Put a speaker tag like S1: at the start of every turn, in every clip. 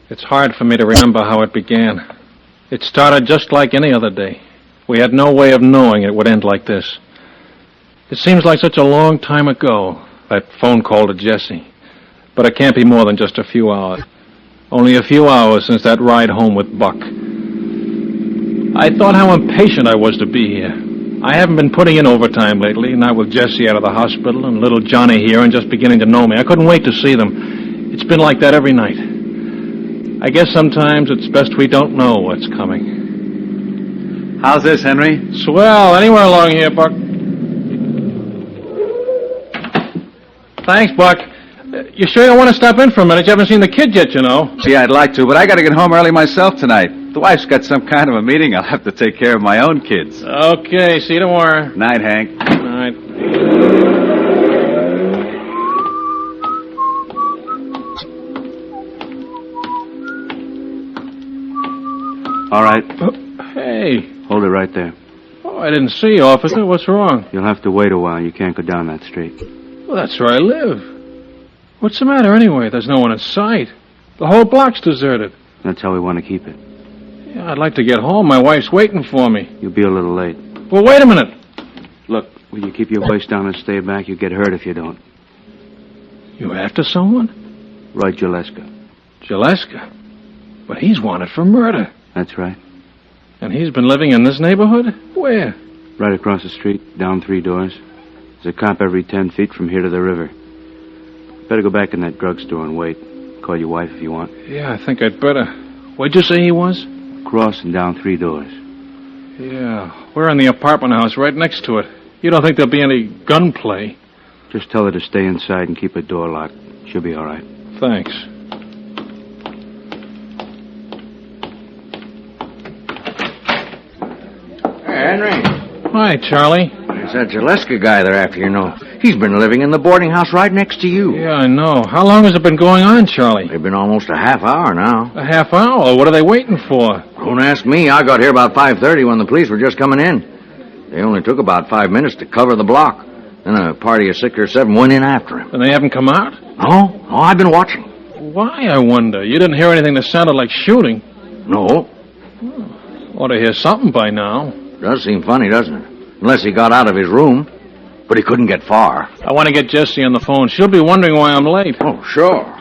S1: It's hard for me to remember how it began. It started just like any other day. We had no way of knowing it would end like this. It seems like such a long time ago, that phone call to Jesse. But it can't be more than just a few hours. Only a few hours since that ride home with Buck. I thought how impatient I was to be here. I haven't been putting in overtime lately, not with Jesse out of the hospital and little Johnny here and just beginning to know me. I couldn't wait to see them. It's been like that every night. I guess sometimes it's best we don't know what's coming.
S2: How's this, Henry?
S1: Swell. Anywhere along here, Buck. Thanks, Buck. You sure you don't want to stop in for a minute? You haven't seen the kid yet, you know.
S2: Gee, I'd like to, but I got to get home early myself tonight. The wife's got some kind of a meeting. I'll have to take care of my own kids.
S1: Okay, see you tomorrow.
S2: Night, Hank.
S1: Night.
S2: All right.
S1: Hey.
S2: Hold it right there.
S1: Oh, I didn't see you, officer. What's wrong?
S2: You'll have to wait a while. You can't go down that street.
S1: Well, that's where I live. What's the matter anyway? There's no one in sight. The whole block's deserted.
S2: That's how we want to keep it.
S1: Yeah, I'd like to get home. My wife's waiting for me.
S2: You'll be a little late.
S1: Well, wait a minute.
S2: Look, will you keep your voice down and stay back? You get hurt if you don't.
S1: You after someone?
S2: Roy Jaleska.
S1: Jaleska? But he's wanted for murder.
S2: That's right.
S1: And he's been living in this neighborhood? Where?
S2: Right across the street, down 3 doors. There's a cop every 10 feet from here to the river. Better go back in that drugstore and wait. Call your wife if you want.
S1: Yeah, I think I'd better. Where'd you say he was?
S2: Across and down 3 doors.
S1: Yeah, we're in the apartment house right next to it. You don't think there'll be any gunplay?
S2: Just tell her to stay inside and keep her door locked. She'll be all right.
S1: Thanks.
S3: Hey, Henry.
S1: Hi, Charlie.
S3: It's that Jaleska guy they're after, you know. He's been living in the boarding house right next to you.
S1: Yeah, I know. How long has it been going on, Charlie?
S3: They've been almost a half hour now.
S1: A half hour? What are they waiting for?
S3: Don't ask me. I got here about 5:30 when the police were just coming in. They only took about 5 minutes to cover the block. Then a party of 6 or 7 went in after him.
S1: And they haven't come out?
S3: No, I've been watching.
S1: Why, I wonder? You didn't hear anything that sounded like shooting.
S3: No.
S1: Ought to hear something by now.
S3: Does seem funny, doesn't it? Unless he got out of his room. But he couldn't get far.
S1: I want to get Jessie on the phone. She'll be wondering why I'm late.
S3: Oh, sure.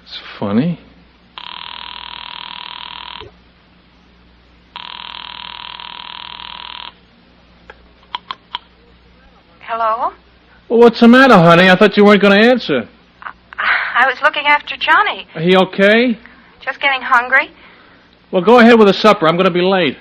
S1: It's funny.
S4: Hello?
S1: Well, what's the matter, honey? I thought you weren't going to answer.
S4: I was looking after Johnny.
S1: Are he okay?
S4: Just getting hungry.
S1: Well, go ahead with the supper. I'm going to be late.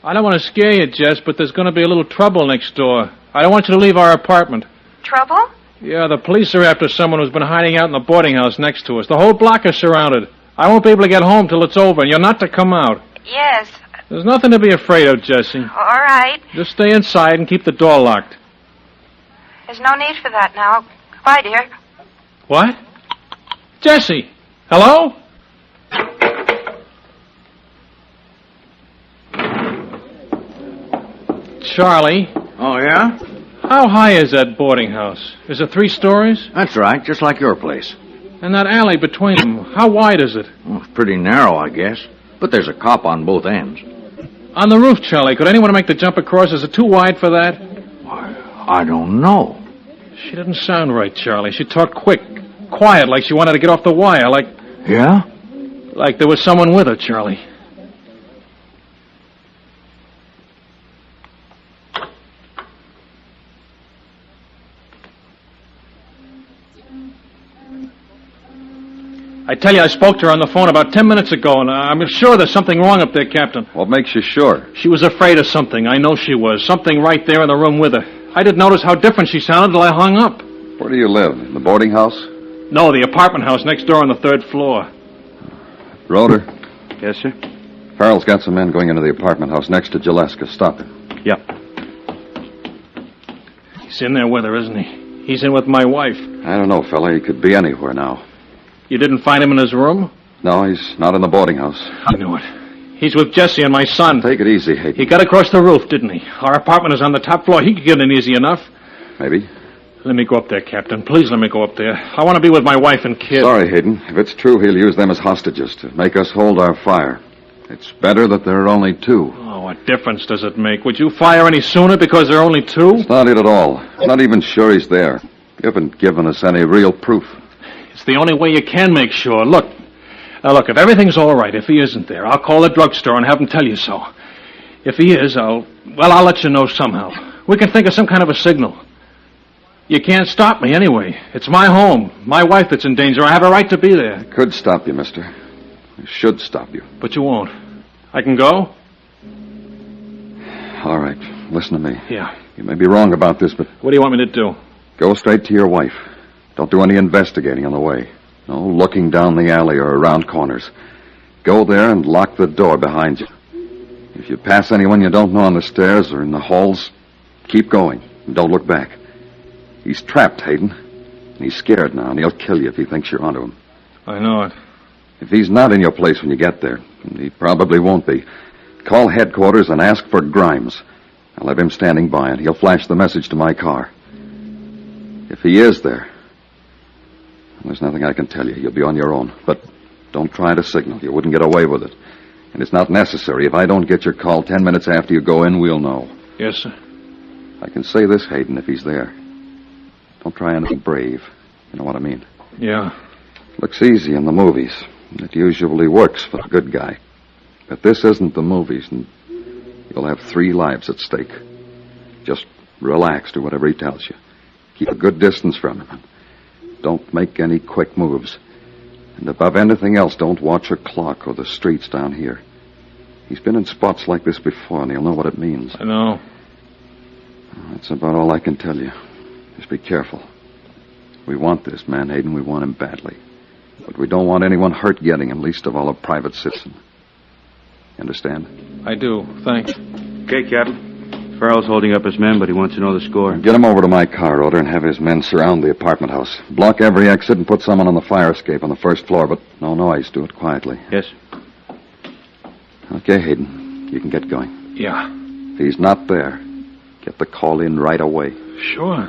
S1: I don't want to scare you, Jess, but there's going to be a little trouble next door. I don't want you to leave our apartment.
S4: Trouble?
S1: Yeah, the police are after someone who's been hiding out in the boarding house next to us. The whole block is surrounded. I won't be able to get home till it's over, and you're not to come out.
S4: Yes.
S1: There's nothing to be afraid of, Jessie.
S4: All right.
S1: Just stay inside and keep the door locked.
S4: There's no need for that now. Goodbye, dear.
S1: What? Jessie! Hello? Charlie,
S3: Oh, yeah?
S1: how high is that boarding house? Is it 3 stories?
S3: That's right, just like your place.
S1: And that alley between them, how wide is it?
S3: Well, it's pretty narrow, I guess. But there's a cop on both ends.
S1: On the roof, Charlie, could anyone make the jump across? Is it too wide for that?
S3: I don't know.
S1: She didn't sound right, Charlie. She talked quick, quiet, like she wanted to get off the wire,
S3: Yeah?
S1: like there was someone with her, Charlie. I tell you, I spoke to her on the phone about 10 minutes ago, and I'm sure there's something wrong up there, Captain.
S5: What makes you sure?
S1: She was afraid of something. I know she was. Something right there in the room with her. I didn't notice how different she sounded till I hung up.
S5: Where do you live? In the boarding house?
S1: No, the apartment house next door on the 3rd floor.
S5: Roeder,
S2: Yes, sir?
S5: Farrell's got some men going into the apartment house next to Jaleska. Stop him.
S2: Yep.
S1: He's in there with her, isn't he? He's in with my wife.
S5: I don't know, fella. He could be anywhere now.
S1: You didn't find him in his room?
S5: No, he's not in the boarding house.
S1: I knew it. He's with Jesse and my son.
S5: Take it easy, Hayden.
S1: He got across the roof, didn't he? Our apartment is on the top floor. He could get in easy enough.
S5: Maybe.
S1: Let me go up there, Captain. Please let me go up there. I want to be with my wife and kid.
S5: Sorry, Hayden. If it's true, he'll use them as hostages to make us hold our fire. It's better that there are only two.
S1: Oh, what difference does it make? Would you fire any sooner because there are only two?
S5: It's not it at all. I'm not even sure he's there. You haven't given us any real proof.
S1: It's the only way you can make sure. Look, if everything's all right, if he isn't there, I'll call the drugstore and have him tell you so. If he is, I'll let you know somehow. We can think of some kind of a signal. You can't stop me anyway. It's my home, my wife that's in danger. I have a right to be there.
S5: I could stop you, mister. I should stop you.
S1: But you won't. I can go?
S5: All right, listen to me.
S1: Yeah.
S5: You may be wrong about this, but
S1: What do you want me to do?
S5: go straight to your wife. Don't do any investigating on the way. No looking down the alley or around corners. Go there and lock the door behind you. If you pass anyone you don't know on the stairs or in the halls, keep going and don't look back. He's trapped, Hayden. And he's scared now, and he'll kill you if he thinks you're onto him.
S1: I know it.
S5: If he's not in your place when you get there, and he probably won't be, call headquarters and ask for Grimes. I'll have him standing by, and he'll flash the message to my car. If he is there, there's nothing I can tell you. You'll be on your own. But don't try to signal. You wouldn't get away with it. And it's not necessary. If I don't get your call 10 minutes after you go in, we'll know.
S1: Yes, sir.
S5: I can say this, Hayden, if he's there. Don't try anything brave. You know what I mean?
S1: Yeah.
S5: Looks easy in the movies. It usually works for a good guy. But this isn't the movies, and you'll have 3 lives at stake. Just relax, do whatever he tells you. Keep a good distance from him. Don't make any quick moves. And above anything else, don't watch a clock or the streets down here. He's been in spots like this before, and he'll know what it means.
S1: I know.
S5: That's about all I can tell you. Just be careful. We want this man, Hayden. We want him badly. But we don't want anyone hurt getting him, least of all a private citizen. You understand?
S1: I do. Thanks.
S2: Okay, Captain. Farrell's holding up his men, but he wants to know the score.
S5: Get him over to my car, Roder, and have his men surround the apartment house. Block every exit and put someone on the fire escape on the first floor, but no noise. Do it quietly.
S2: Yes.
S5: Okay, Hayden. You can get going.
S1: Yeah.
S5: If he's not there, get the call in right away.
S1: Sure.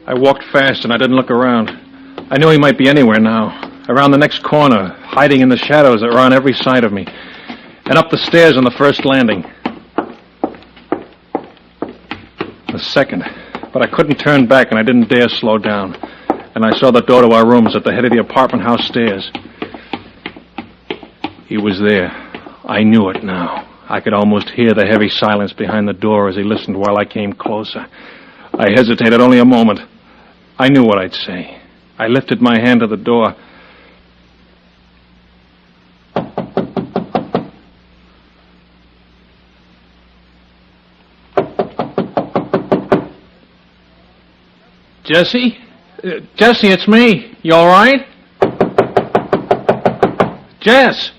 S1: I walked fast and I didn't look around. I knew he might be anywhere now. Around the next corner, hiding in the shadows that were on every side of me. And up the stairs on the first landing. The second. But I couldn't turn back and I didn't dare slow down. And I saw the door to our rooms at the head of the apartment house stairs. He was there. I knew it now. I could almost hear the heavy silence behind the door as he listened while I came closer. I hesitated only a moment. I knew what I'd say. I lifted my hand to the door. Jesse? Jesse, it's me. You all right? Jess!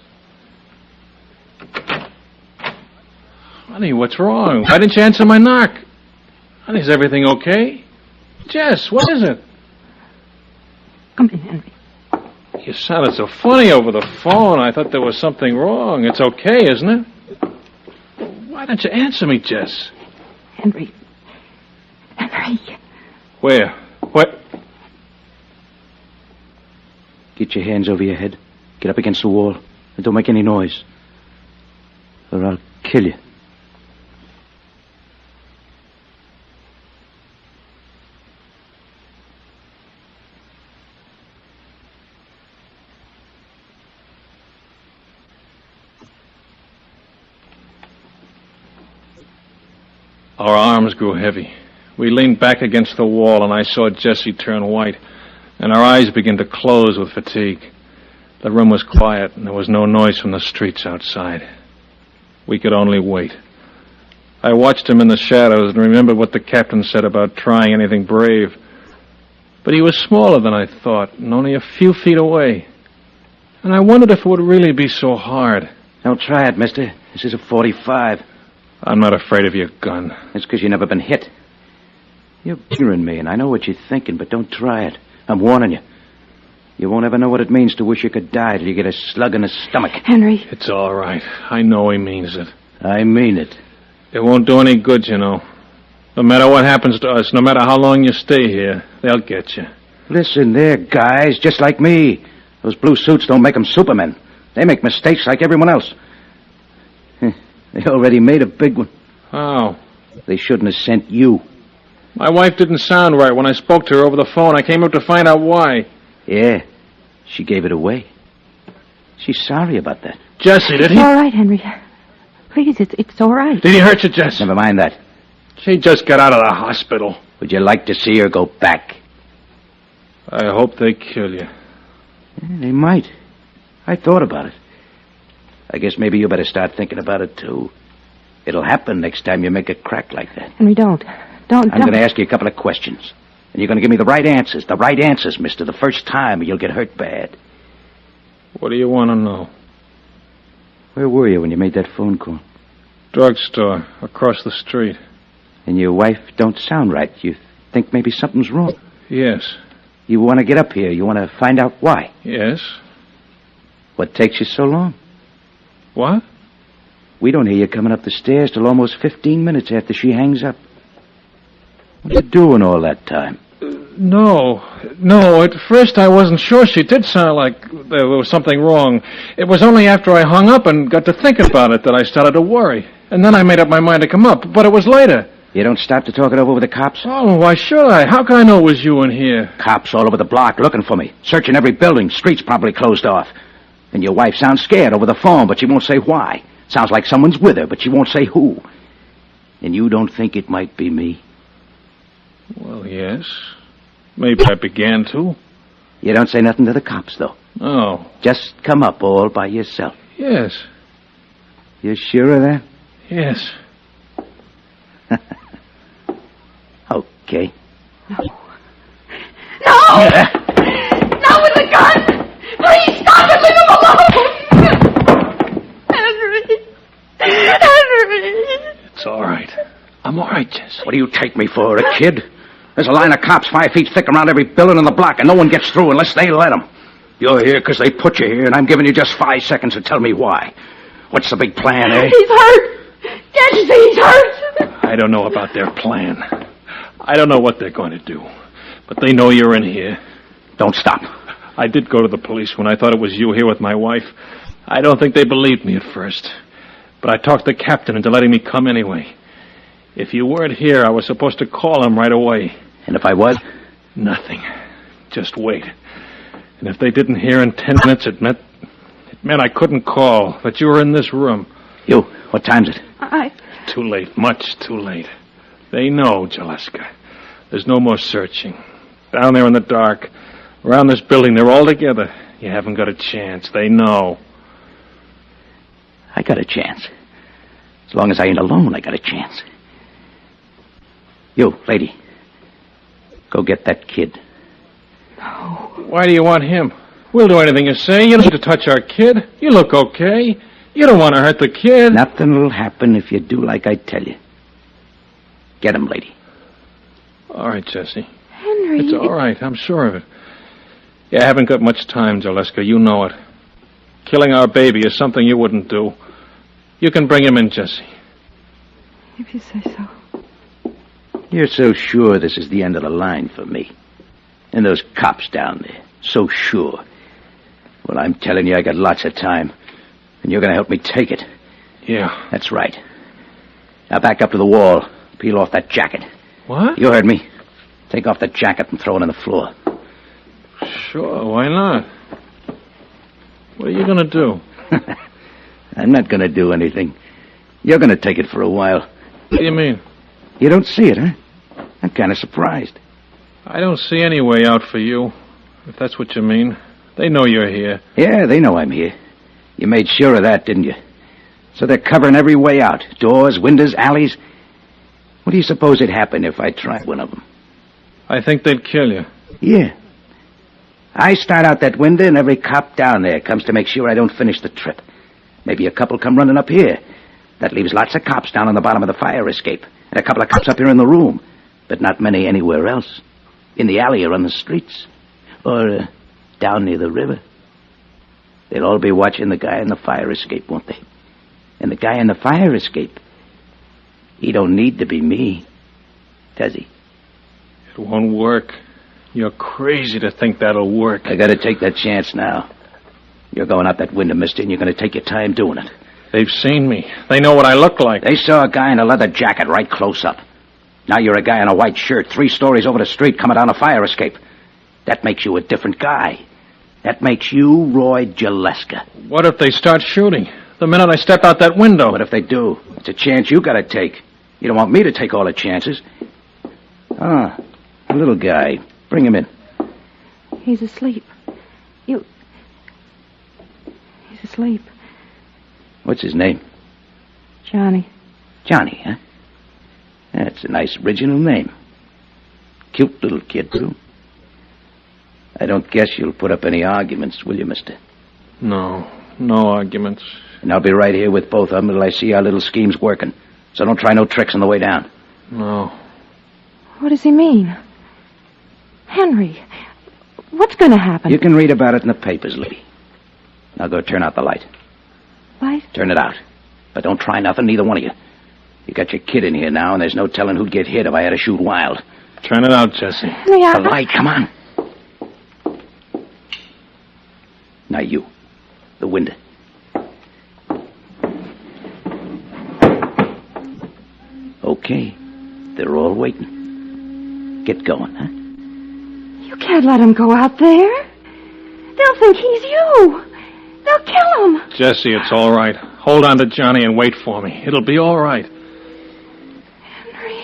S1: Honey, what's wrong? Why didn't you answer my knock? Honey, is everything okay? Jess, what is it?
S6: Come in, Henry.
S1: You sounded so funny over the phone. I thought there was something wrong. It's okay, isn't it? Why don't you answer me, Jess?
S6: Henry. Henry.
S1: Where? What?
S7: Get your hands over your head. Get up against the wall. And don't make any noise. Or I'll kill you.
S1: Our arms grew heavy. We leaned back against the wall, and I saw Jesse turn white, and our eyes began to close with fatigue. The room was quiet, and there was no noise from the streets outside. We could only wait. I watched him in the shadows and remembered what the captain said about trying anything brave. But he was smaller than I thought, and only a few feet away. And I wondered if it would really be so hard.
S7: Don't try it, mister. This is a .45.
S1: I'm not afraid of your gun.
S7: It's because you've never been hit. You're bothering me, and I know what you're thinking, but don't try it. I'm warning you. You won't ever know what it means to wish you could die till you get a slug in the stomach.
S6: Henry.
S1: It's all right. I know he means it.
S7: I mean it.
S1: It won't do any good, you know. No matter what happens to us, no matter how long you stay here, they'll get you.
S7: Listen, they're guys just like me. Those blue suits don't make them supermen. They make mistakes like everyone else. They already made a big one.
S1: How?
S7: They shouldn't have sent you.
S1: My wife didn't sound right when I spoke to her over the phone. I came up to find out why.
S7: Yeah, she gave it away. She's sorry about that.
S1: Jesse, did he?
S6: It's all right, Henry. Please, it's all right.
S1: Did he hurt you, Jesse?
S7: Never mind that.
S1: She just got out of the hospital.
S7: Would you like to see her go back?
S1: I hope they kill you.
S7: Yeah, they might. I thought about it. I guess maybe you better start thinking about it, too. It'll happen next time you make a crack like that.
S6: Henry, don't.
S7: I'm going to ask you a couple of questions. And you're going to give me the right answers. The right answers, mister. The first time, or you'll get hurt bad.
S1: What do you want to know?
S7: Where were you when you made that phone call?
S1: Drugstore, across the street.
S7: And your wife don't sound right. You think maybe something's wrong.
S1: Yes.
S7: You want to get up here. You want to find out why.
S1: Yes.
S7: What takes you so long?
S1: What?
S7: We don't hear you coming up the stairs till almost 15 minutes after she hangs up. What you doing all that time?
S1: No. At first I wasn't sure. She did sound like there was something wrong. It was only after I hung up and got to thinking about it that I started to worry. And then I made up my mind to come up, but it was later.
S7: You don't stop to talk it over with the cops?
S1: Oh, why should I? How could I know it was you in here?
S7: Cops all over the block looking for me. Searching every building. Streets probably closed off. And your wife sounds scared over the phone, but she won't say why. Sounds like someone's with her, but she won't say who. And you don't think it might be me?
S1: Well, yes. Maybe I began to.
S7: You don't say nothing to the cops, though?
S1: Oh.
S7: Just come up all by yourself?
S1: Yes.
S7: You sure of that?
S1: Yes.
S7: Okay.
S6: No! Not with the gun! Please stop it! Leave him alone! Henry!
S1: It's all right. I'm all right, Jesse.
S7: What do you take me for, a kid? There's a line of cops 5 feet thick around every building in the block, and no one gets through unless they let them. You're here because they put you here, and I'm giving you just 5 seconds to tell me why. What's the big plan, eh?
S6: He's hurt! Can't you see he's hurt?
S1: I don't know about their plan. I don't know what they're going to do. But they know you're in here.
S7: Don't stop.
S1: I did go to the police when I thought it was you here with my wife. I don't think they believed me at first. But I talked the captain into letting me come anyway. If you weren't here, I was supposed to call him right away.
S7: And if I was?
S1: Nothing. Just wait. And if they didn't hear in 10 minutes, it meant I couldn't call, that you were in this room.
S7: You, what time's it?
S1: Too late, much too late. They know, Jaleska. There's no more searching. Down there in the dark, around this building, they're all together. You haven't got a chance. They know.
S7: I got a chance. As long as I ain't alone, I got a chance. You, lady, go get that kid.
S6: No.
S1: Why do you want him? We'll do anything you say. You don't need to touch our kid. You look okay. You don't want to hurt the kid.
S7: Nothing'll happen if you do like I tell you. Get him, lady.
S1: All right, Jesse.
S6: Henry.
S1: It's all right. I'm sure of it. You haven't got much time, Jaleska. You know it. Killing our baby is something you wouldn't do. You can bring him in, Jesse.
S6: If you say so.
S7: You're so sure this is the end of the line for me. And those cops down there, so sure. Well, I'm telling you, I got lots of time. And you're going to help me take it.
S1: Yeah.
S7: That's right. Now back up to the wall. Peel off that jacket.
S1: What?
S7: You heard me. Take off that jacket and throw it on the floor.
S1: Sure, why not? What are you going to do?
S7: I'm not going to do anything. You're going to take it for a while.
S1: What do you mean?
S7: You don't see it, huh? I'm kind of surprised.
S1: I don't see any way out for you, if that's what you mean. They know you're here.
S7: Yeah, they know I'm here. You made sure of that, didn't you? So they're covering every way out. Doors, windows, alleys. What do you suppose would happen if I tried one of them?
S1: I think they'd kill you.
S7: Yeah. I start out that window, and every cop down there comes to make sure I don't finish the trip. Maybe a couple come running up here. That leaves lots of cops down on the bottom of the fire escape, and a couple of cops up here in the room, but not many anywhere else. In the alley or on the streets, or down near the river. They'll all be watching the guy in the fire escape, won't they? And the guy in the fire escape, he don't need to be me, does he?
S1: It won't work. You're crazy to think that'll work.
S7: I gotta take that chance now. You're going out that window, mister, and you're gonna take your time doing it.
S1: They've seen me. They know what I look like.
S7: They saw a guy in a leather jacket right close up. Now you're a guy in a white shirt 3 stories over the street coming down a fire escape. That makes you a different guy. That makes you Roy Jaleska.
S1: What if they start shooting? The minute I step out that window.
S7: What if they do? It's a chance you gotta take. You don't want me to take all the chances. Ah, a little guy. Bring him in.
S6: He's asleep. He's asleep.
S7: What's his name?
S6: Johnny.
S7: Johnny, huh? That's a nice original name. Cute little kid, too. I don't guess you'll put up any arguments, will you, mister?
S1: No arguments.
S7: And I'll be right here with both of them until I see our little scheme's working. So don't try no tricks on the way down.
S1: No.
S6: What does he mean? Henry, what's going to happen?
S7: You can read about it in the papers, Libby. Now go turn out the light.
S6: Light?
S7: Turn it out. But don't try nothing, neither one of you. You got your kid in here now, and there's no telling who'd get hit if I had to shoot wild.
S1: Turn it out, Jesse.
S6: Henry,
S7: The light, come on. Now you. The window. Okay. They're all waiting. Get going, huh?
S6: You can't let him go out there. They'll think he's you. They'll kill him.
S1: Jesse, it's all right. Hold on to Johnny and wait for me. It'll be all right.
S6: Henry.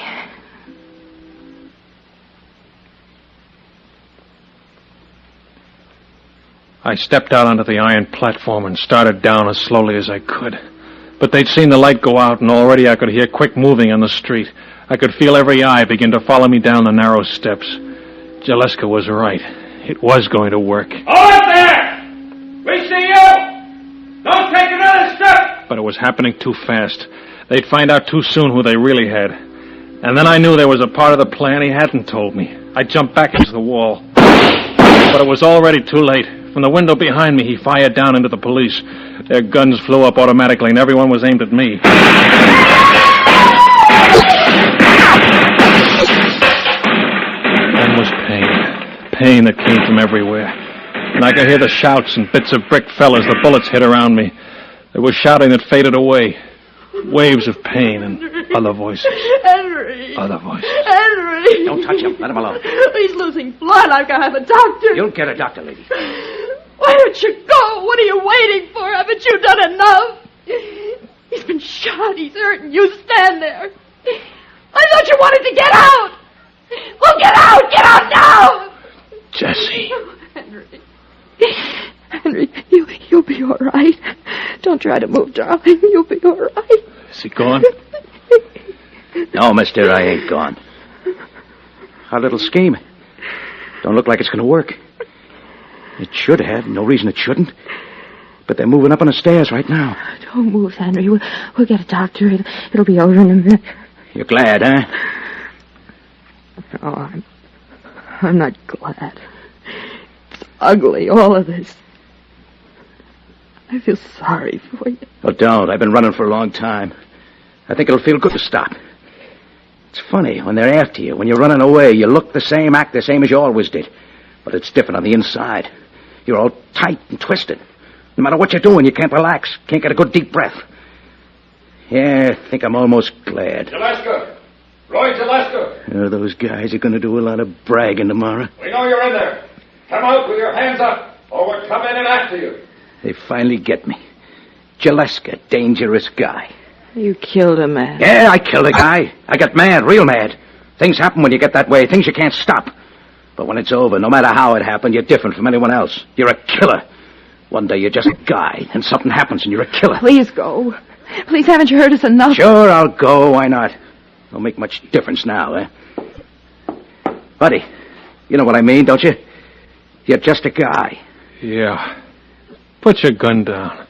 S1: I stepped out onto the iron platform and started down as slowly as I could. But they'd seen the light go out, and already I could hear quick moving on the street. I could feel every eye begin to follow me down the narrow steps. Jaleska was right. It was going to work.
S8: Hold up there! We see you! Don't take another step!
S1: But it was happening too fast. They'd find out too soon who they really had. And then I knew there was a part of the plan he hadn't told me. I jumped back into the wall. But it was already too late. From the window behind me, he fired down into the police. Their guns flew up automatically, and everyone was aimed at me. Then was pain. Pain that came from everywhere. And I could hear the shouts and bits of brick fell as the bullets hit around me. There was shouting that faded away. Waves of pain and other voices.
S6: Henry.
S1: Other voices.
S6: Henry.
S7: Don't touch him. Let him alone.
S6: He's losing blood. I've got to have a doctor.
S7: You'll get a doctor, lady.
S6: Why don't you go? What are you waiting for? Haven't you done enough? He's been shot. He's hurt, and you stand there. I thought you wanted to get out. Well, get out. Get out now.
S1: Jesse.
S6: Henry, you'll be all right. Don't try to move, darling. You'll be all right.
S1: Is he gone?
S7: No, mister, I ain't gone. Our little scheme. Don't look like it's going to work. It should have. No reason it shouldn't. But they're moving up on the stairs right now.
S6: Don't move, Henry. We'll get a doctor. It'll be over in a minute.
S7: You're glad, huh?
S6: No, I'm not glad. It's ugly, all of this. I feel sorry for you.
S7: Oh, don't. I've been running for a long time. I think it'll feel good to stop. It's funny, when they're after you, when you're running away, you look the same, act the same as you always did. But it's different on the inside. You're all tight and twisted. No matter what you're doing, you can't relax. Can't get a good deep breath. Yeah, I think I'm almost glad.
S8: Jaleska! Roy Jaleska!
S7: Oh, those guys are going to do a lot of bragging tomorrow.
S8: We know you're in there. Come out with your hands up, or we'll come in and after you.
S7: They finally get me. Jaleska, dangerous guy.
S6: You killed a man.
S7: Yeah, I killed a guy. I got mad, real mad. Things happen when you get that way, things you can't stop. But when it's over, no matter how it happened, you're different from anyone else. You're a killer. One day you're just a guy, and something happens and you're a killer.
S6: Please go. Please, haven't you heard us enough?
S7: Sure, I'll go. Why not? Don't make much difference now, eh? Buddy, you know what I mean, don't you? You're just a guy.
S1: Yeah. Put your gun down.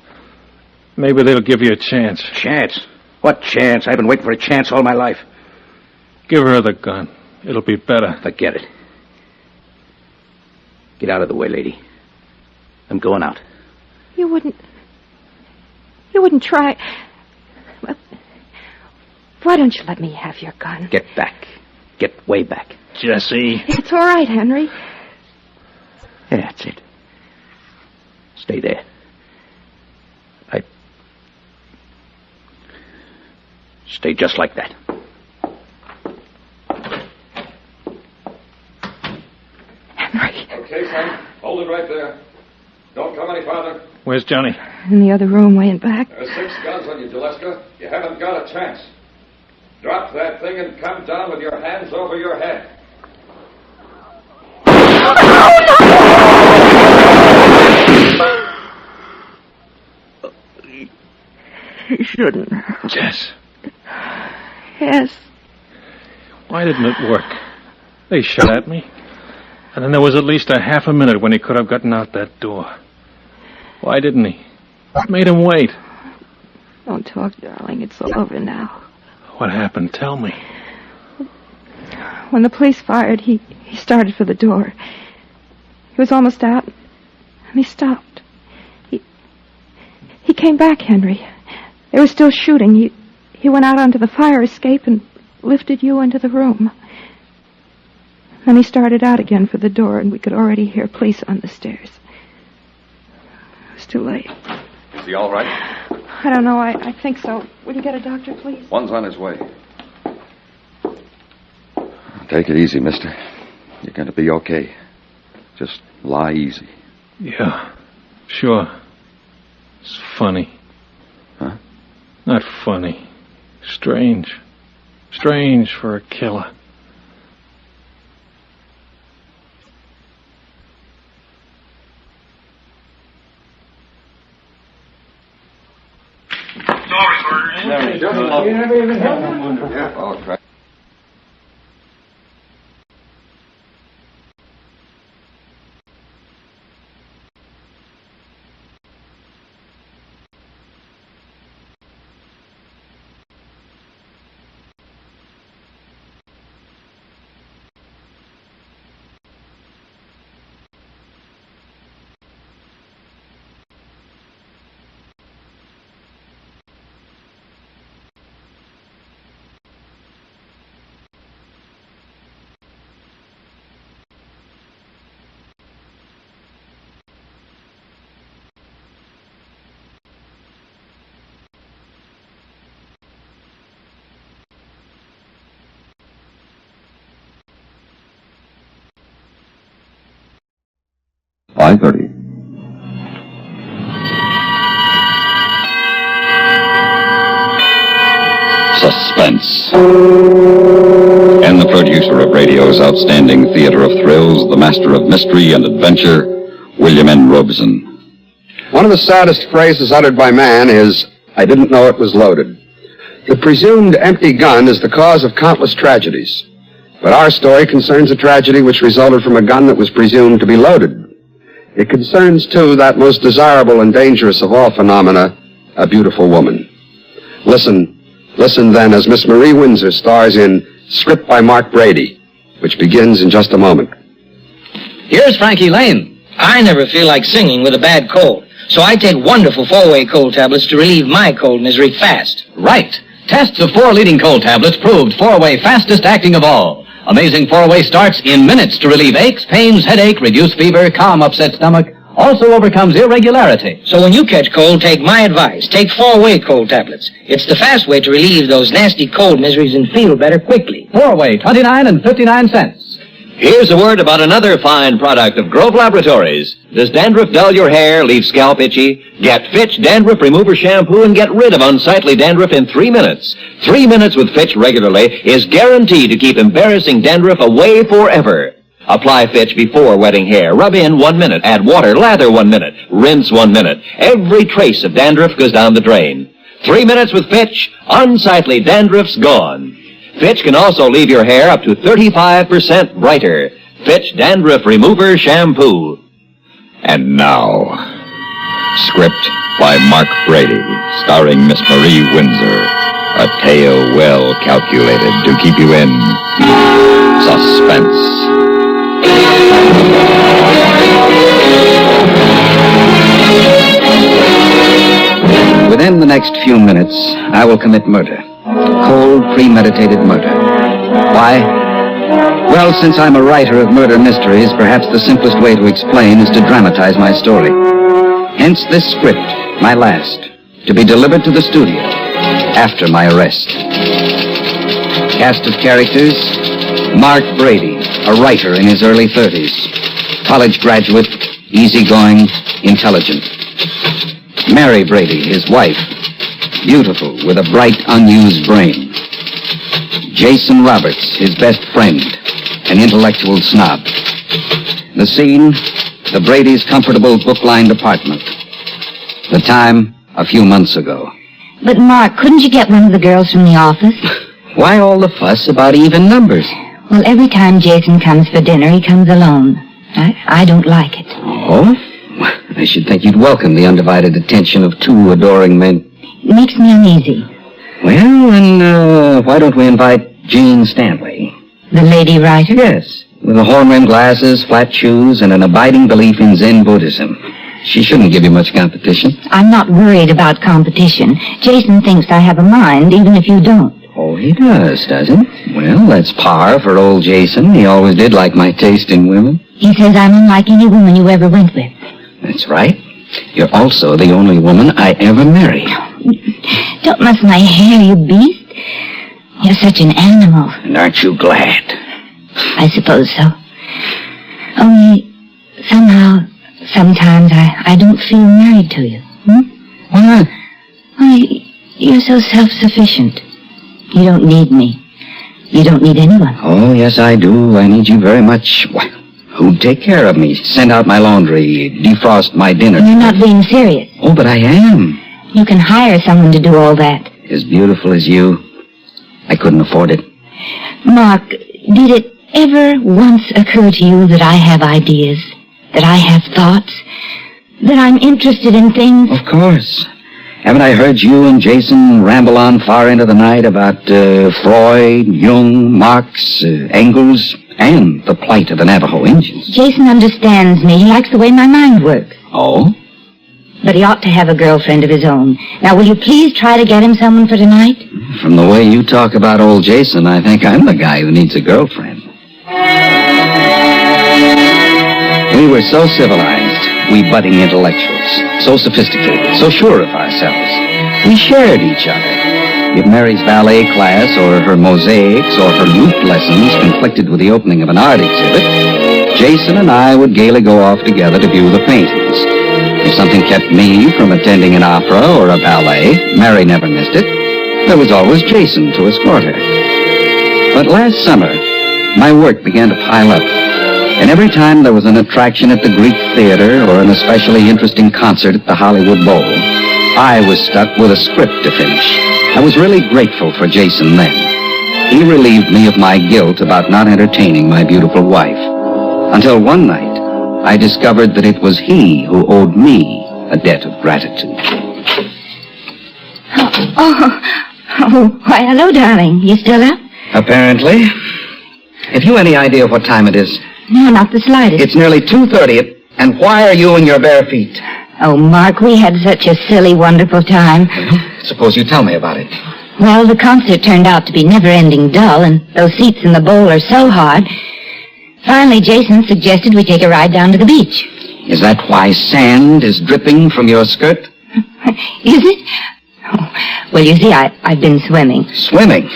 S1: Maybe they'll give you a chance.
S7: Chance? What chance? I've been waiting for a chance all my life.
S1: Give her the gun. It'll be better.
S7: Forget it. Get out of the way, lady. I'm going out.
S6: You wouldn't try. Well, why don't you let me have your gun?
S7: Get back. Get way back.
S1: Jesse.
S6: It's all right, Henry.
S7: Yeah, that's it. Stay there. Stay just like that.
S6: Henry.
S8: Okay, son. Hold it right there. Don't come any farther.
S1: Where's Johnny?
S6: In the other room, way in back.
S8: There's 6 guns on you, Gillespie. You haven't got a chance. Drop that thing and come down with your hands over your head.
S6: You shouldn't.
S1: Jess.
S6: Yes.
S1: Why didn't it work? They shot at me. And then there was at least a half a minute when he could have gotten out that door. Why didn't he? What made him wait?
S6: Don't talk, darling. It's all over now.
S1: What happened? Tell me.
S6: When the police fired, he started for the door. He was almost out, and he stopped. He came back, Henry. They were still shooting. He went out onto the fire escape and lifted you into the room. Then he started out again for the door, and we could already hear police on the stairs. It was too late.
S5: Is he all right?
S6: I don't know. I think so. Will you get a doctor, please?
S5: One's on his way. Take it easy, mister. You're going to be okay. Just lie easy.
S1: Yeah, sure. It's funny.
S5: Huh?
S1: Not funny. Strange. Strange for a killer.
S5: Yeah. Oh, crap. .5:30. Suspense. And the producer of radio's outstanding theater of thrills, the master of mystery and adventure, William N. Robeson.
S9: One of the saddest phrases uttered by man is, "I didn't know it was loaded." The presumed empty gun is the cause of countless tragedies. But our story concerns a tragedy which resulted from a gun that was presumed to be loaded. It concerns, too, that most desirable and dangerous of all phenomena, a beautiful woman. Listen then as Miss Marie Windsor stars in Script by Mark Brady, which begins in just a moment.
S10: Here's Frankie Lane. I never feel like singing with a bad cold, so I take wonderful 4-way cold tablets to relieve my cold misery fast.
S11: Right. Tests of 4 leading cold tablets proved 4-way fastest acting of all. Amazing 4-way starts in minutes to relieve aches, pains, headache, reduce fever, calm upset stomach, also overcomes irregularity.
S10: So when you catch cold, take my advice. Take 4-way cold tablets. It's the fast way to relieve those nasty cold miseries and feel better quickly.
S11: 4-way, 29 and 59 cents.
S12: Here's a word about another fine product of Grove Laboratories. Does dandruff dull your hair, leave scalp itchy? Get Fitch Dandruff Remover Shampoo and get rid of unsightly dandruff in 3 minutes. 3 minutes with Fitch regularly is guaranteed to keep embarrassing dandruff away forever. Apply Fitch before wetting hair. Rub in 1 minute. Add water. Lather 1 minute. Rinse 1 minute. Every trace of dandruff goes down the drain. 3 minutes with Fitch. Unsightly dandruff's gone. Fitch can also leave your hair up to 35% brighter. Fitch Dandruff Remover Shampoo.
S8: And now, script by Mark Brady, starring Miss Marie Windsor. A tale well calculated to keep you in suspense.
S10: Within the next few minutes, I will commit murder. Cold, premeditated murder. Why? Well, since I'm a writer of murder mysteries, perhaps the simplest way to explain is to dramatize my story. Hence this script, my last, to be delivered to the studio after my arrest. Cast of characters: Mark Brady, a writer in his early 30s. College graduate, easygoing, intelligent. Mary Brady, his wife, beautiful, with a bright, unused brain. Jason Roberts, his best friend, an intellectual snob. The scene, the Brady's comfortable book-lined apartment. The time, a few months ago.
S13: But, Mark, couldn't you get one of the girls from the office?
S10: Why all the fuss about even numbers?
S13: Well, every time Jason comes for dinner, he comes alone. I don't like it.
S10: Oh? I should think you'd welcome the undivided attention of two adoring men.
S13: It makes me uneasy.
S10: Well, then, why don't we invite Jean Stanley?
S13: The lady writer?
S10: Yes, with the horn-rimmed glasses, flat shoes, and an abiding belief in Zen Buddhism. She shouldn't give you much competition.
S13: I'm not worried about competition. Jason thinks I have a mind, even if you don't.
S10: Oh, he does he? Well, that's par for old Jason. He always did like my taste in women.
S13: He says I'm unlike any woman you ever went with.
S10: That's right. You're also the only woman I ever married.
S13: Don't muss my hair, you beast. You're such an animal.
S10: And aren't you glad?
S13: I suppose so. Only, somehow, sometimes I don't feel married to you.
S10: Why not?
S13: Why, you're so self-sufficient. You don't need me. You don't need anyone.
S10: Oh, yes, I do. I need you very much. Why, who'd take care of me? Send out my laundry, defrost my dinner.
S13: You're not being serious.
S10: Oh, but I am.
S13: You can hire someone to do all that.
S10: As beautiful as you, I couldn't afford it.
S13: Mark, did it ever once occur to you that I have ideas, that I have thoughts, that I'm interested in things?
S10: Of course. Haven't I heard you and Jason ramble on far into the night about Freud, Jung, Marx, Engels, and the plight of the Navajo Indians?
S13: Jason understands me. He likes the way my mind works.
S10: Oh?
S13: But he ought to have a girlfriend of his own. Now, will you please try to get him someone for tonight?
S10: From the way you talk about old Jason, I think I'm the guy who needs a girlfriend. We were so civilized, we budding intellectuals, so sophisticated, so sure of ourselves. We shared each other. If Mary's ballet class or her mosaics or her lute lessons conflicted with the opening of an art exhibit, Jason and I would gaily go off together to view the paintings. If something kept me from attending an opera or a ballet, Mary never missed it. There was always Jason to escort her. But last summer, my work began to pile up. And every time there was an attraction at the Greek Theater or an especially interesting concert at the Hollywood Bowl, I was stuck with a script to finish. I was really grateful for Jason then. He relieved me of my guilt about not entertaining my beautiful wife. Until one night, I discovered that it was he who owed me a debt of gratitude.
S13: Oh, why, hello, darling. You still up?
S10: Apparently. Have you any idea what time it is?
S13: No, not the slightest.
S10: It's nearly 2:30, and why are you in your bare feet?
S13: Oh, Mark, we had such a silly, wonderful time.
S10: Suppose you tell me about it.
S13: Well, the concert turned out to be never-ending dull, and those seats in the bowl are so hard. Finally, Jason suggested we take a ride down to the beach.
S10: Is that why sand is dripping from your skirt?
S13: Is it? Oh, well, you see, I've been swimming.
S10: Swimming?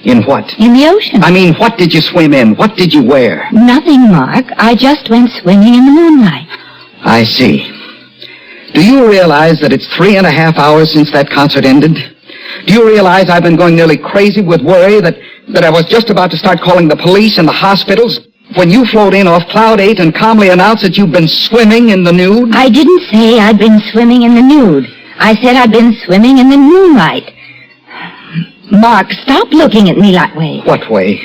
S10: In what?
S13: In the ocean.
S10: I mean, what did you swim in? What did you wear?
S13: Nothing, Mark. I just went swimming in the moonlight.
S10: I see. Do you realize that it's 3.5 hours since that concert ended? Do you realize I've been going nearly crazy with worry that I was just about to start calling the police and the hospitals when you float in off Cloud 8 and calmly announced that you've been swimming in the nude?
S13: I didn't say I'd been swimming in the nude. I said I'd been swimming in the moonlight. Mark, stop looking at me that way.
S10: What way?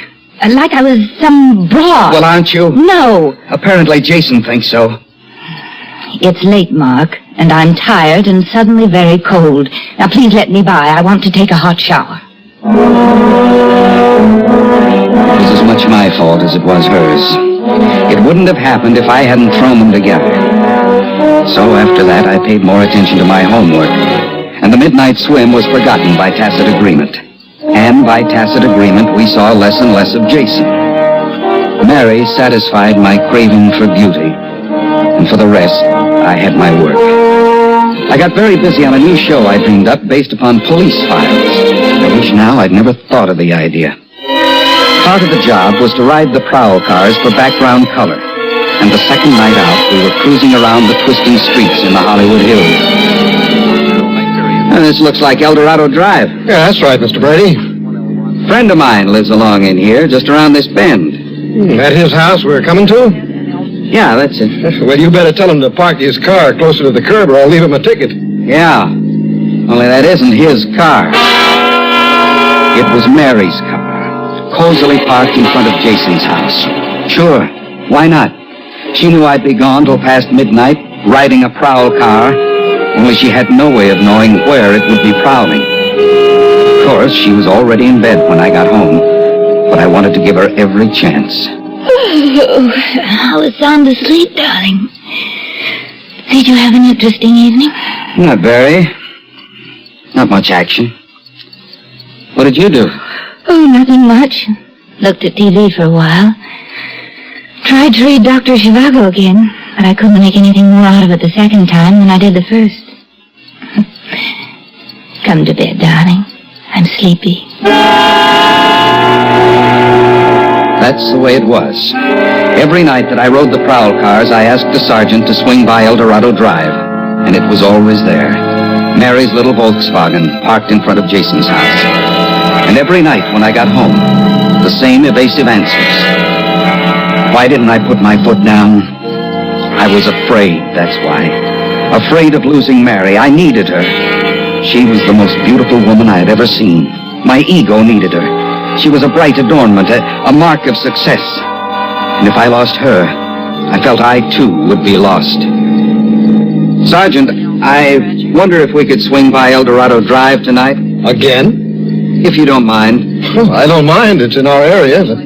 S13: Like I was some broad.
S10: Well, aren't you?
S13: No.
S10: Apparently Jason thinks so.
S13: It's late, Mark, and I'm tired and suddenly very cold. Now, please let me by. I want to take a hot shower.
S10: It was as much my fault as it was hers. It wouldn't have happened if I hadn't thrown them together. So after that, I paid more attention to my homework, and the midnight swim was forgotten by tacit agreement. And by tacit agreement, we saw less and less of Jason. Mary satisfied my craving for beauty, and for the rest, I had my work. I got very busy on a new show I dreamed up based upon police files. I wish now I'd never thought of the idea. Part of the job was to ride the prowl cars for background color, and the second night out, we were cruising around the twisting streets in the Hollywood Hills. This looks like El Dorado Drive.
S9: Yeah, that's right, Mr. Brady.
S10: A friend of mine lives along in here, just around this bend.
S9: At his house we're coming to?
S10: Yeah, that's it.
S9: Well, you better tell him to park his car closer to the curb or I'll leave him a ticket.
S10: Yeah, only that isn't his car. It was Mary's car, cozily parked in front of Jason's house. Sure, why not? She knew I'd be gone till past midnight, riding a prowl car, only she had no way of knowing where it would be prowling. Of course, she was already in bed when I got home, but I wanted to give her every chance.
S13: Oh, I was sound asleep, darling. Did you have an interesting evening?
S10: Not very. Not much action. What did you do?
S13: Oh, nothing much. Looked at TV for a while. Tried to read Dr. Zhivago again, but I couldn't make anything more out of it the second time than I did the first. Come to bed, darling. I'm sleepy.
S10: That's the way it was. Every night that I rode the prowl cars, I asked the sergeant to swing by El Dorado Drive, and it was always there. Mary's little Volkswagen parked in front of Jason's house. And every night when I got home, the same evasive answers. Why didn't I put my foot down? I was afraid, that's why. Afraid of losing Mary. I needed her. She was the most beautiful woman I had ever seen. My ego needed her. She was a bright adornment, a mark of success. And if I lost her, I felt I, too, would be lost. Sergeant, I wonder if we could swing by El Dorado Drive tonight?
S9: Again?
S10: If you don't mind.
S9: Well, I don't mind. It's in our area. But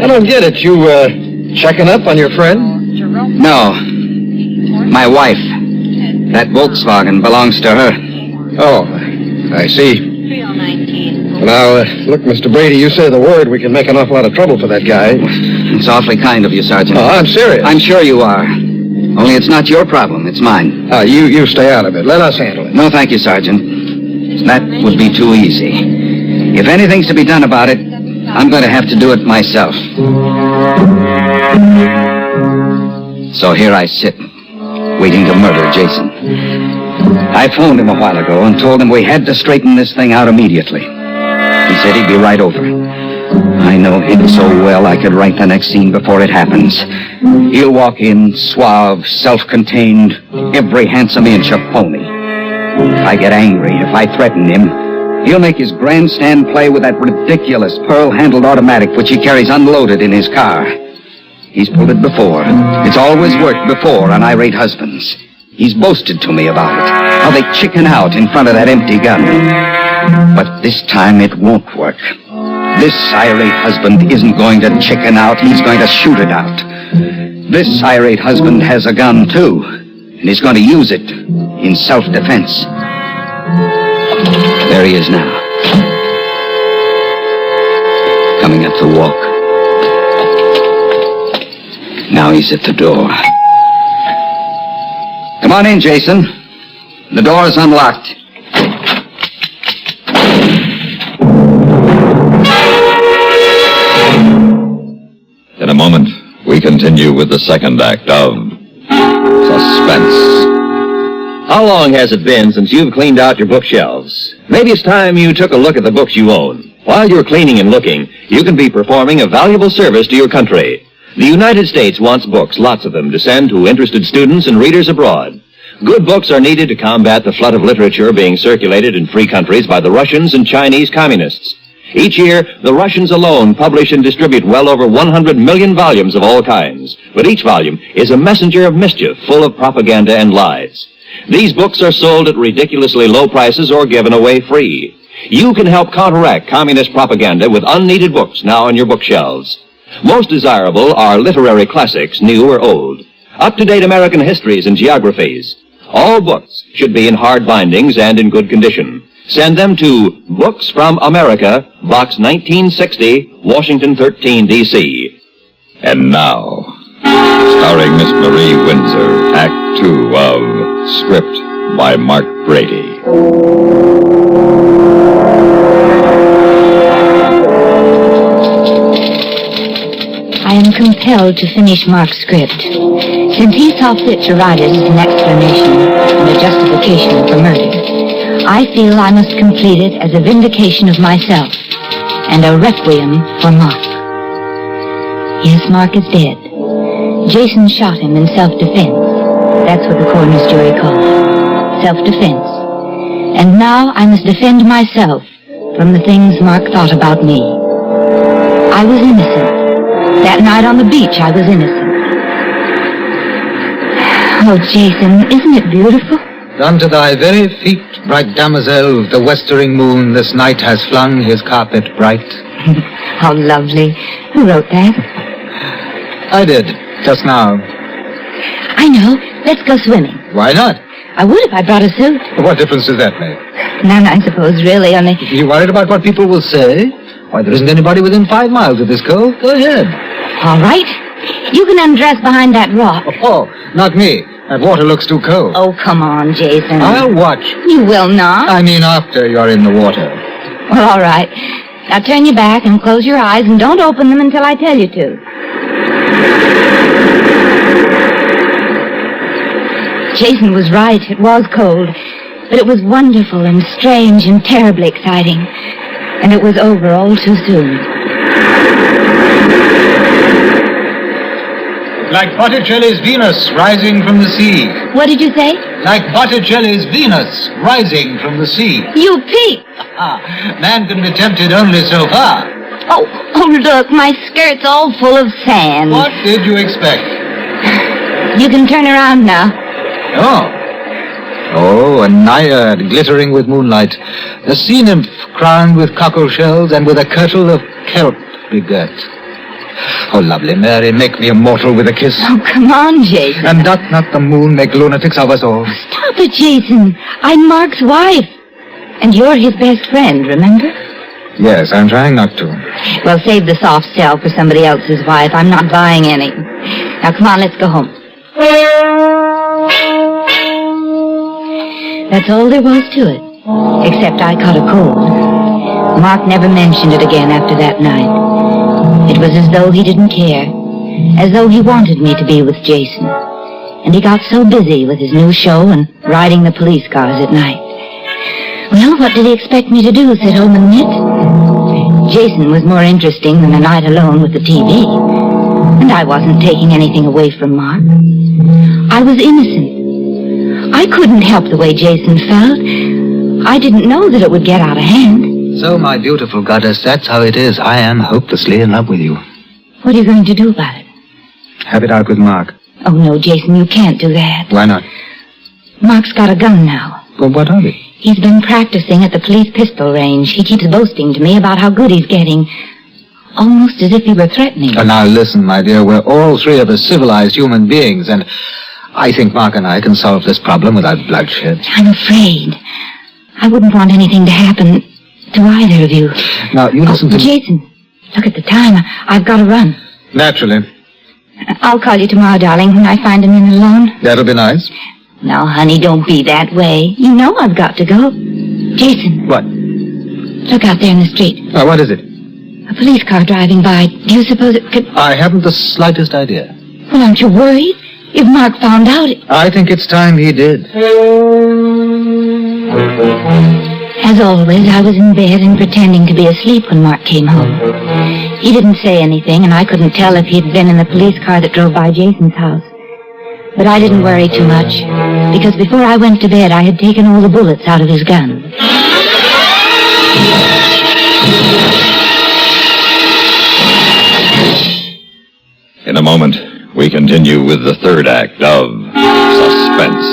S9: I don't get it. You, checking up on your friend?
S10: No. My wife. That Volkswagen belongs to her.
S9: Oh, I see. Now, look, Mr. Brady, you say the word, we can make an awful lot of trouble for that guy.
S10: It's awfully kind of you, Sergeant.
S9: Oh, I'm serious.
S10: I'm sure you are. Only it's not your problem, it's mine.
S9: You stay out of it. Let us handle it.
S10: No, thank you, Sergeant. That would be too easy. If anything's to be done about it, I'm going to have to do it myself. So here I sit, waiting to murder Jason. I phoned him a while ago and told him we had to straighten this thing out immediately. He said he'd be right over. I know him so well I could write the next scene before it happens. He'll walk in, suave, self-contained, every handsome inch a pony. If I get angry, if I threaten him, he'll make his grandstand play with that ridiculous pearl-handled automatic which he carries unloaded in his car. He's pulled it before. It's always worked before on irate husbands. He's boasted to me about it, how they chicken out in front of that empty gun. But this time it won't work. This irate husband isn't going to chicken out, he's going to shoot it out. This irate husband has a gun too, and he's going to use it in self-defense. There he is now. Coming up the walk. Now he's at the door. Come on in, Jason. The door's unlocked.
S8: In a moment, we continue with the second act of Suspense.
S12: How long has it been since you've cleaned out your bookshelves? Maybe it's time you took a look at the books you own. While you're cleaning and looking, you can be performing a valuable service to your country. The United States wants books, lots of them, to send to interested students and readers abroad. Good books are needed to combat the flood of literature being circulated in free countries by the Russians and Chinese communists. Each year, the Russians alone publish and distribute well over 100 million volumes of all kinds. But each volume is a messenger of mischief, full of propaganda and lies. These books are sold at ridiculously low prices or given away free. You can help counteract communist propaganda with unneeded books now on your bookshelves. Most desirable are literary classics, new or old. Up-to-date American histories and geographies. All books should be in hard bindings and in good condition. Send them to Books from America, Box 1960, Washington 13, D.C.
S8: And now, starring Miss Marie Windsor, Act 2 of Script by Mark Brady.
S13: I am compelled to finish Mark's script. Since he saw fit to write it as an explanation and a justification for murder, I feel I must complete it as a vindication of myself and a requiem for Mark. Yes, Mark is dead. Jason shot him in self-defense. That's what the coroner's jury called it. Self-defense. And now I must defend myself from the things Mark thought about me. I was innocent. That night on the beach, I was innocent. Oh, Jason, isn't it beautiful?
S14: Unto thy very feet, bright damosel, the westering moon this night has flung his carpet bright.
S13: How lovely. Who wrote that?
S14: I did, just now.
S13: I know. Let's go swimming.
S14: Why not?
S13: I would if I brought a suit.
S14: What difference does that make?
S13: None, I suppose, really, only...
S14: You worried about what people will say? Why, there isn't anybody within 5 miles of this cove. Go ahead.
S13: All right. You can undress behind that rock.
S14: Oh, not me. That water looks too cold.
S13: Oh, come on, Jason.
S14: I'll watch.
S13: You will not.
S14: I mean after you're in the water.
S13: Well, all right. Now turn your back and close your eyes and don't open them until I tell you to. Jason was right. It was cold. But it was wonderful and strange and terribly exciting. And it was over all too soon.
S14: Like Botticelli's Venus rising from the sea.
S13: What did you say?
S14: Like Botticelli's Venus rising from the sea.
S13: You peep!
S14: Man can be tempted only so far.
S13: Oh, look, my skirt's all full of sand.
S14: What did you expect?
S13: You can turn around now.
S14: Oh, a naiad glittering with moonlight. A sea nymph crowned with cockle shells and with a kirtle of kelp begirt. Oh, lovely Mary, make me immortal with a kiss.
S13: Oh, come on, Jason.
S14: And doth not the moon make lunatics of us all?
S13: Stop it, Jason. I'm Mark's wife. And you're his best friend, remember?
S14: Yes, I'm trying not to.
S13: Well, save the soft sell for somebody else's wife. I'm not buying any. Now, come on, let's go home. That's all there was to it. Except I caught a cold. Mark never mentioned it again after that night. It was as though he didn't care. As though he wanted me to be with Jason. And he got so busy with his new show and riding the police cars at night. Well, what did he expect me to do, sit home and knit? Jason was more interesting than a night alone with the TV. And I wasn't taking anything away from Mark. I was innocent. I couldn't help the way Jason felt. I didn't know that it would get out of hand.
S14: So, my beautiful goddess, that's how it is. I am hopelessly in love with you.
S13: What are you going to do about it?
S14: Have it out with Mark.
S13: Oh, no, Jason, you can't do that.
S14: Why not?
S13: Mark's got a gun now.
S14: Well, what of it?
S13: He's been practicing at the police pistol range. He keeps boasting to me about how good he's getting. Almost as if he were threatening.
S14: Now, listen, my dear, we're all three of us civilized human beings, and I think Mark and I can solve this problem without bloodshed.
S13: I'm afraid. I wouldn't want anything to happen to either of you.
S14: Now, you listen to me.
S13: Jason, look at the time. I've got to run.
S14: Naturally.
S13: I'll call you tomorrow, darling, when I find him in alone.
S14: That'll be nice.
S13: Now, honey, don't be that way. You know I've got to go. Jason.
S14: What?
S13: Look out there in the street.
S14: What is it?
S13: A police car driving by. Do you suppose it could...
S14: I haven't the slightest idea.
S13: Well, aren't you worried? If Mark found out...
S14: I think it's time he did.
S13: As always, I was in bed and pretending to be asleep when Mark came home. He didn't say anything, and I couldn't tell if he'd been in the police car that drove by Jason's house. But I didn't worry too much, because before I went to bed, I had taken all the bullets out of his gun.
S8: In a moment, we continue with the third act of Suspense.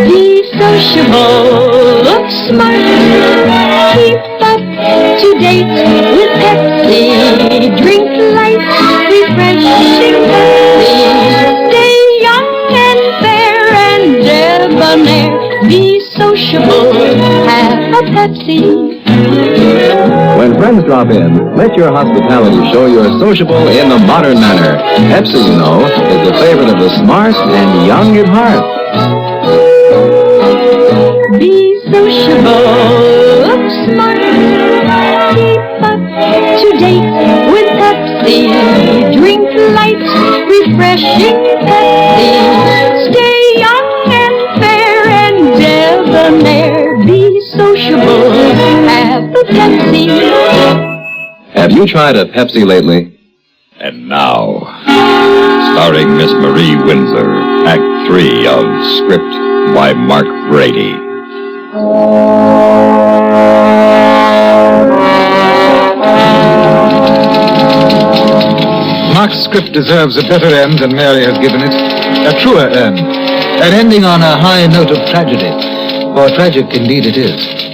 S6: Be sociable, look smart, keep up to date with Pepsi, drink light, refreshing Pepsi, stay young and fair and debonair, be sociable, have a Pepsi.
S12: When friends drop in, let your hospitality show you're sociable in a modern manner. Pepsi, you know, is the favorite of the smart and young at heart.
S6: Be sociable, look smart, keep up to date with Pepsi, drink light, refreshing Pepsi, stay young and fair and debonair, be sociable, have a Pepsi.
S12: Have you tried a Pepsi lately?
S8: And now, starring Miss Marie Windsor, Act 3 of Script by Mark Brady.
S14: Mark's script deserves a better end than Mary has given it. A truer end. An ending on a high note of tragedy. For tragic indeed it is.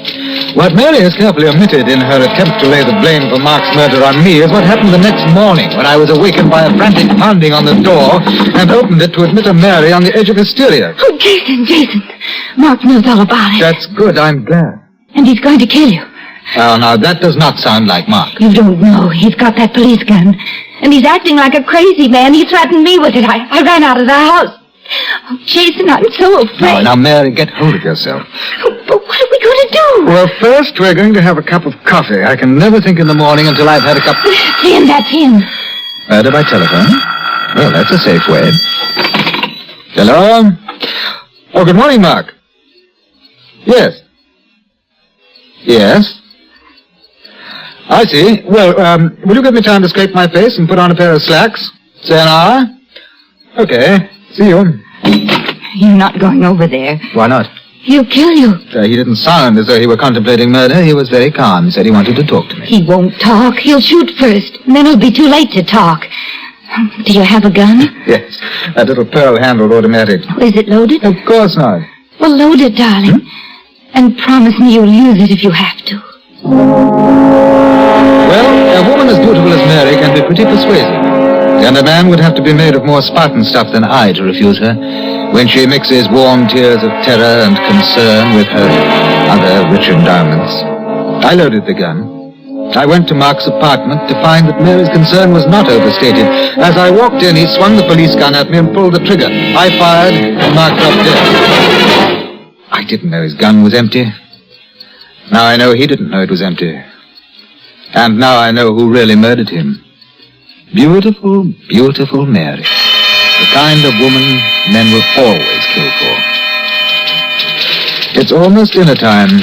S14: What Mary has carefully omitted in her attempt to lay the blame for Mark's murder on me is what happened the next morning when I was awakened by a frantic pounding on the door and opened it to admit a Mary on the edge of hysteria.
S13: Oh, Jason. Mark knows all about it.
S14: That's good, I'm glad.
S13: And he's going to kill you.
S14: Well, now, that does not sound like Mark.
S13: You don't know. He's got that police gun. And he's acting like a crazy man. He threatened me with it. I ran out of the house. Oh, Jason, I'm so afraid.
S14: Now, Mary, get hold of yourself.
S13: But what are we going to do?
S14: Well, first, we're going to have a cup of coffee. I can never think in the morning until I've had a cup...
S13: That's him.
S14: Murder by telephone? Well, that's a safe way. Hello? Oh, good morning, Mark. Yes. Yes? I see. Well, will you give me time to scrape my face and put on a pair of slacks? Say an hour? Okay. See you.
S13: You're not going over there.
S14: Why not?
S13: He'll kill you.
S14: He didn't sound as though he were contemplating murder. He was very calm. He said he wanted to talk to me.
S13: He won't talk. He'll shoot first. And then it'll be too late to talk. Do you have a gun?
S14: Yes. That little pearl-handled automatic.
S13: Is it loaded?
S14: Of course not.
S13: Well, load it, darling. And promise me you'll use it if you have to.
S14: Well, a woman as beautiful as Mary can be pretty persuasive. And a man would have to be made of more Spartan stuff than I to refuse her when she mixes warm tears of terror and concern with her other rich endowments. I loaded the gun. I went to Mark's apartment to find that Mary's concern was not overstated. As I walked in, he swung the police gun at me and pulled the trigger. I fired, and Mark dropped dead. I didn't know his gun was empty. Now I know he didn't know it was empty. And now I know who really murdered him. Beautiful, beautiful Mary. The kind of woman men will always kill for. It's almost dinner time.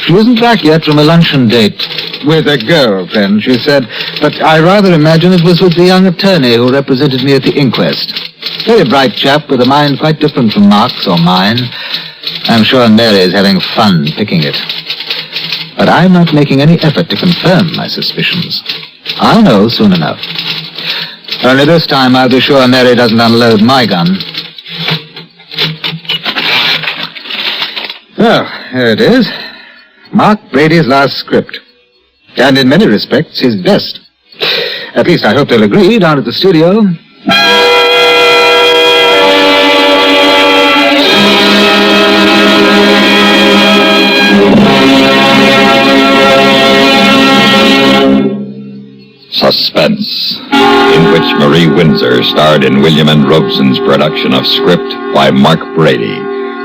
S14: She isn't back yet from a luncheon date. With a girlfriend, she said. But I rather imagine it was with the young attorney who represented me at the inquest. Very bright chap with a mind quite different from Mark's or mine. I'm sure Mary is having fun picking it. But I'm not making any effort to confirm my suspicions. I'll know soon enough. Only this time I'll be sure Mary doesn't unload my gun. Well, here it is. Mark Brady's last script. And in many respects, his best. At least I hope they'll agree down at the studio.
S8: Suspense, in which Marie Windsor starred in William N. Robeson's production of Script by Mark Brady,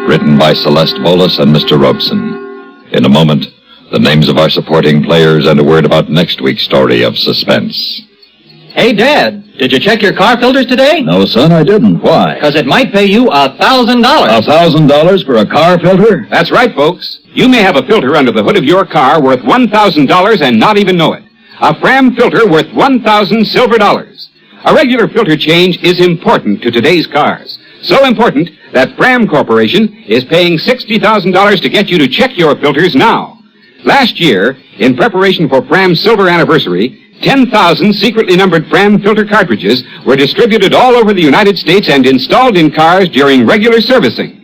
S8: written by Celeste Bolus and Mr. Robeson. In a moment, the names of our supporting players and a word about next week's story of Suspense.
S11: Hey, Dad, did you check your car filters today?
S15: No, son, I didn't. Why?
S11: Because it might pay you $1,000.
S15: $1,000 for a car filter?
S16: That's right, folks. You may have a filter under the hood of your car worth $1,000 and not even know it. A Fram filter worth 1,000 silver dollars. A regular filter change is important to today's cars. So important that Fram Corporation is paying $60,000 to get you to check your filters now. Last year, in preparation for Fram's silver anniversary, 10,000 secretly numbered Fram filter cartridges were distributed all over the United States and installed in cars during regular servicing.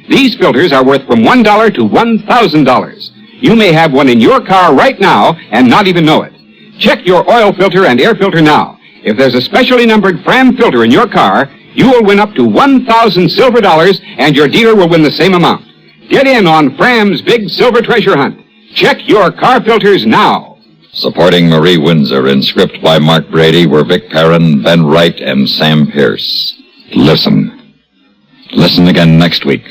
S16: These filters are worth from $1 to $1,000. You may have one in your car right now and not even know it. Check your oil filter and air filter now. If there's a specially numbered Fram filter in your car, you will win up to $1,000 silver dollars, and your dealer will win the same amount. Get in on Fram's big silver treasure hunt. Check your car filters now.
S8: Supporting Marie Windsor in script by Mark Brady were Vic Perrin, Ben Wright, and Sam Pierce. Listen. Listen again next week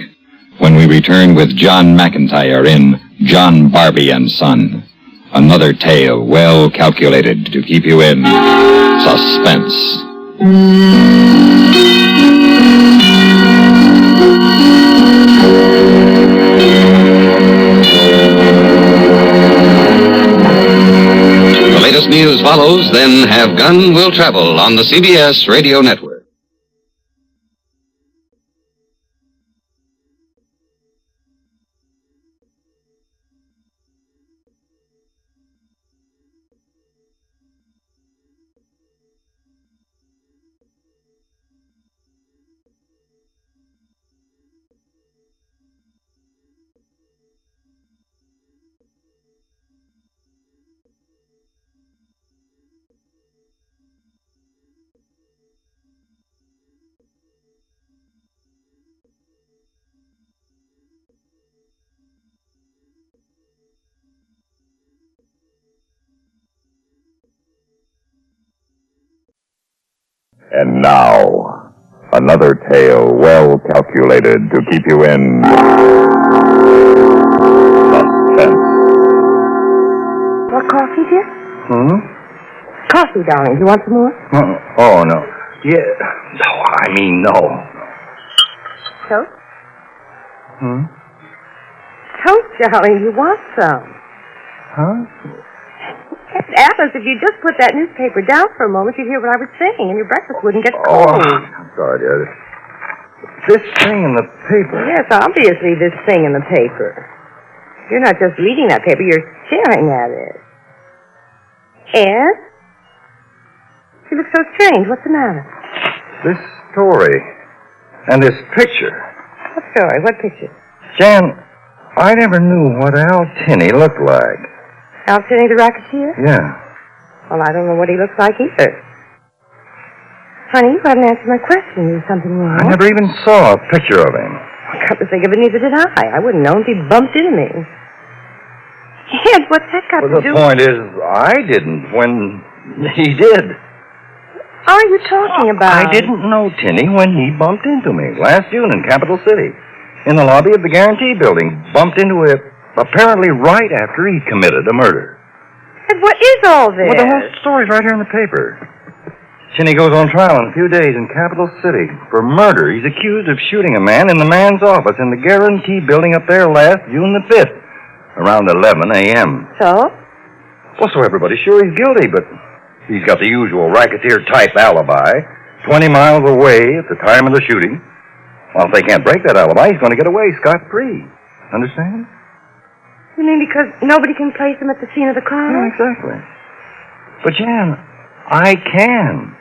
S8: when we return with John McIntyre in John Barbie and Son. Another tale well calculated to keep you in suspense.
S17: The latest news follows, then Have Gun Will Travel on the CBS Radio Network.
S8: And now, another tale well calculated to keep you in suspense.
S18: What coffee, dear? Coffee, darling. Do you want some more?
S19: Oh, no. Yeah. No, I mean, no.
S18: Toast? Toast, darling. You want some?
S19: Huh?
S18: Atlas, if you just put that newspaper down for a moment, you'd hear what I was saying, and your breakfast wouldn't get
S19: Oh,
S18: cold.
S19: I'm sorry, dear. This thing in the paper.
S18: Yes, obviously this thing in the paper. You're not just reading that paper, you're staring at it. Ed? You look so strange. What's the matter?
S19: This story. And this picture.
S18: What story? What picture?
S19: Jan, I never knew what Al Tinney looked like.
S18: Al Tinney, the racketeer?
S19: Yeah.
S18: Well, I don't know what he looks like either. Honey, you haven't answered my question. Is something wrong?
S19: I never even saw a picture of him.
S18: Come to think of it, neither did I. I wouldn't know if he bumped into me. Ed, what's that got
S19: Well,
S18: to do?
S19: the point is, I didn't when he did.
S18: How are you talking about?
S19: I didn't know Tinney when he bumped into me last June in Capital City. In the lobby of the Guarantee Building. Bumped into it apparently right after he committed a murder.
S18: And what is all this?
S19: Well, the whole story's right here in the paper. Tinney goes on trial in a few days in Capital City for murder. He's accused of shooting a man in the man's office in the Guarantee Building up there last June the 5th, around 11 a.m.
S18: So?
S19: Well, so everybody's sure he's guilty, but he's got the usual racketeer-type alibi, 20 miles away at the time of the shooting. Well, if they can't break that alibi, he's going to get away scot-free. Understand?
S18: You mean because nobody can place him at the scene of the crime?
S19: Yeah, exactly. But, Jan, I can.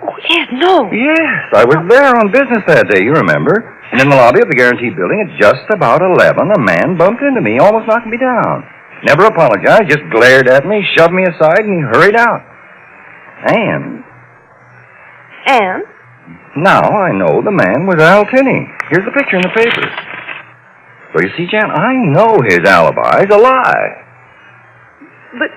S18: Oh, Ed, no.
S19: Yes, I was there on business that day, you remember. And in the lobby of the Guarantee Building at just about 11, a man bumped into me, almost knocked me down. Never apologized, just glared at me, shoved me aside, and he hurried out. And? Now I know the man was Al Tinney. Here's the picture in the paper. So you see, Jan, I know his alibi's a lie.
S18: But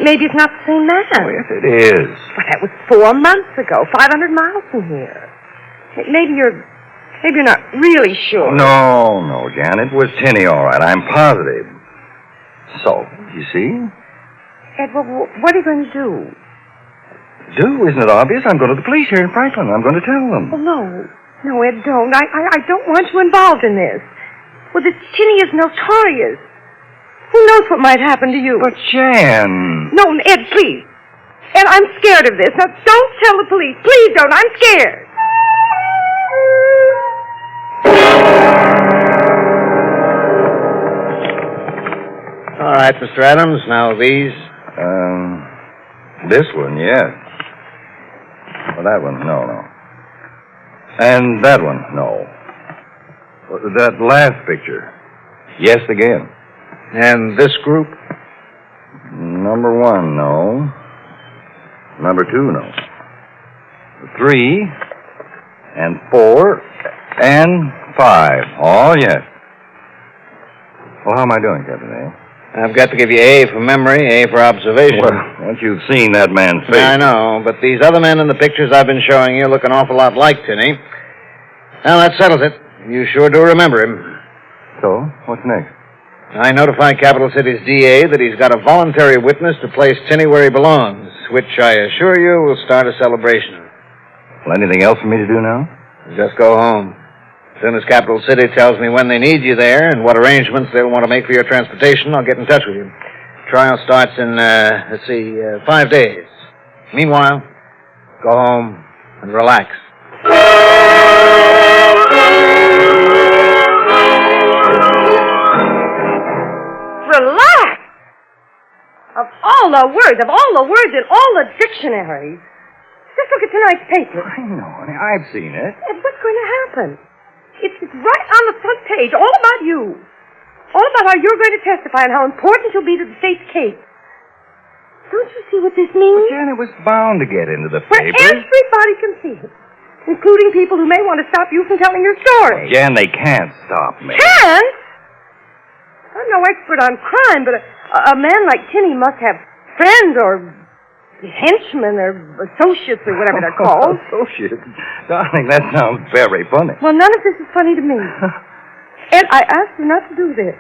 S18: maybe it's not the same man.
S19: Oh, yes, it is.
S18: Well, that was 4 months ago, 500 miles from here. Maybe you're not really sure.
S19: No, Jan, it was Tinney, all right. I'm positive. So, you see?
S18: Ed, well, what are you going to do?
S19: Isn't it obvious? I'm going to the police here in Franklin. I'm going to tell them.
S18: Oh, no. No, Ed, don't. I don't want you involved in this. Well, this Tinney is notorious. Who knows what might happen to you?
S19: But, Jan...
S18: No, Ed, please. Ed, I'm scared of this. Now, don't tell the police. Please don't. I'm scared.
S20: right, Mr. Adams. Now these.
S19: This one, yes. Well, that one, no. And that one, no. That last picture, yes again.
S20: And this group?
S19: Number 1, no. Number 2, no. 3, and 4, and 5. Oh, yes. Well, how am I doing, Captain A?
S20: I've got to give you A for memory, A for observation.
S19: Well, once you've seen that man's face.
S20: I know, but these other men in the pictures I've been showing you look an awful lot like Tinney. Well, that settles it. You sure do remember him.
S19: So, what's next?
S20: I notify Capital City's DA that he's got a voluntary witness to place Tinney where he belongs, which I assure you will start a celebration.
S19: Well, anything else for me to do now?
S20: Just go home. As soon as Capital City tells me when they need you there and what arrangements they'll want to make for your transportation, I'll get in touch with you. Trial starts in, 5 days. Meanwhile, go home and relax.
S18: Relax! Of all the words in all the dictionaries. Just look at tonight's paper.
S19: I know, honey. I've seen it.
S18: And what's going to happen? It's right on the front page, all about you. All about how you're going to testify and how important you'll be to the state's case. Don't you see what this means?
S19: But Jan, it was bound to get into the
S18: Where
S19: papers.
S18: everybody can see it, including people who may want to stop you from telling your story.
S19: Jan, they can't stop me.
S18: Can't? I'm no expert on crime, but a man like Tinney must have friends or henchmen or associates or whatever they're called.
S19: Associates? Darling, that sounds very funny.
S18: Well, none of this is funny to me. And I asked you not to do this.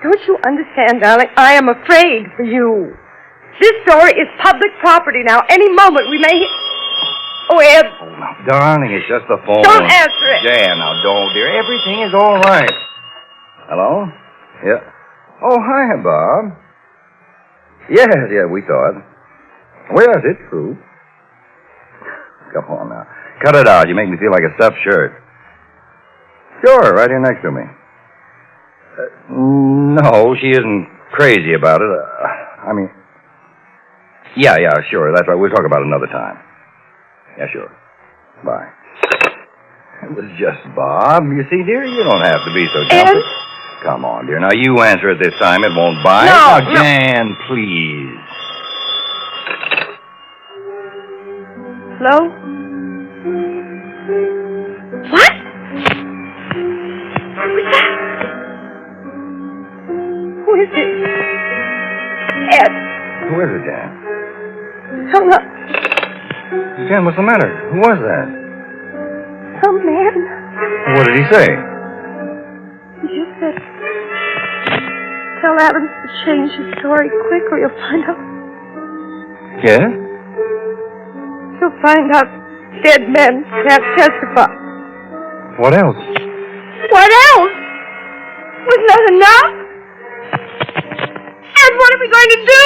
S18: Don't you understand, darling? I am afraid for you. This story is public property now. Any moment we may... Oh, Ed.
S19: Oh, now, darling, it's just the phone.
S18: Don't answer it.
S19: Jan, now, don't, dear. Everything is all right. Hello? Yeah. Oh, hi, Bob. Yes, we saw it. Well, yes, it's true. Come on now. Cut it out. You make me feel like a stuffed shirt. Sure, right here next to me. No, she isn't crazy about it. Yeah, sure. That's right. We'll talk about it another time. Yeah, sure. Bye. It was just Bob. You see, dear, you don't have to be so jumpy. Come on, dear. Now, you answer it this time. It won't bite.
S18: No,
S19: now, Jan, please.
S18: Hello? What? Who's that? Who is it? Ed.
S19: Who is it, Jan?
S18: Hung up.
S19: Jan, what's the matter? Who was that?
S18: Some man.
S19: What did he say?
S18: He just said, tell Adams to change his story quick or you'll find out.
S19: Yes?
S18: You'll find out dead men can't testify.
S19: What else?
S18: What else? Wasn't that enough? And what are we going to do?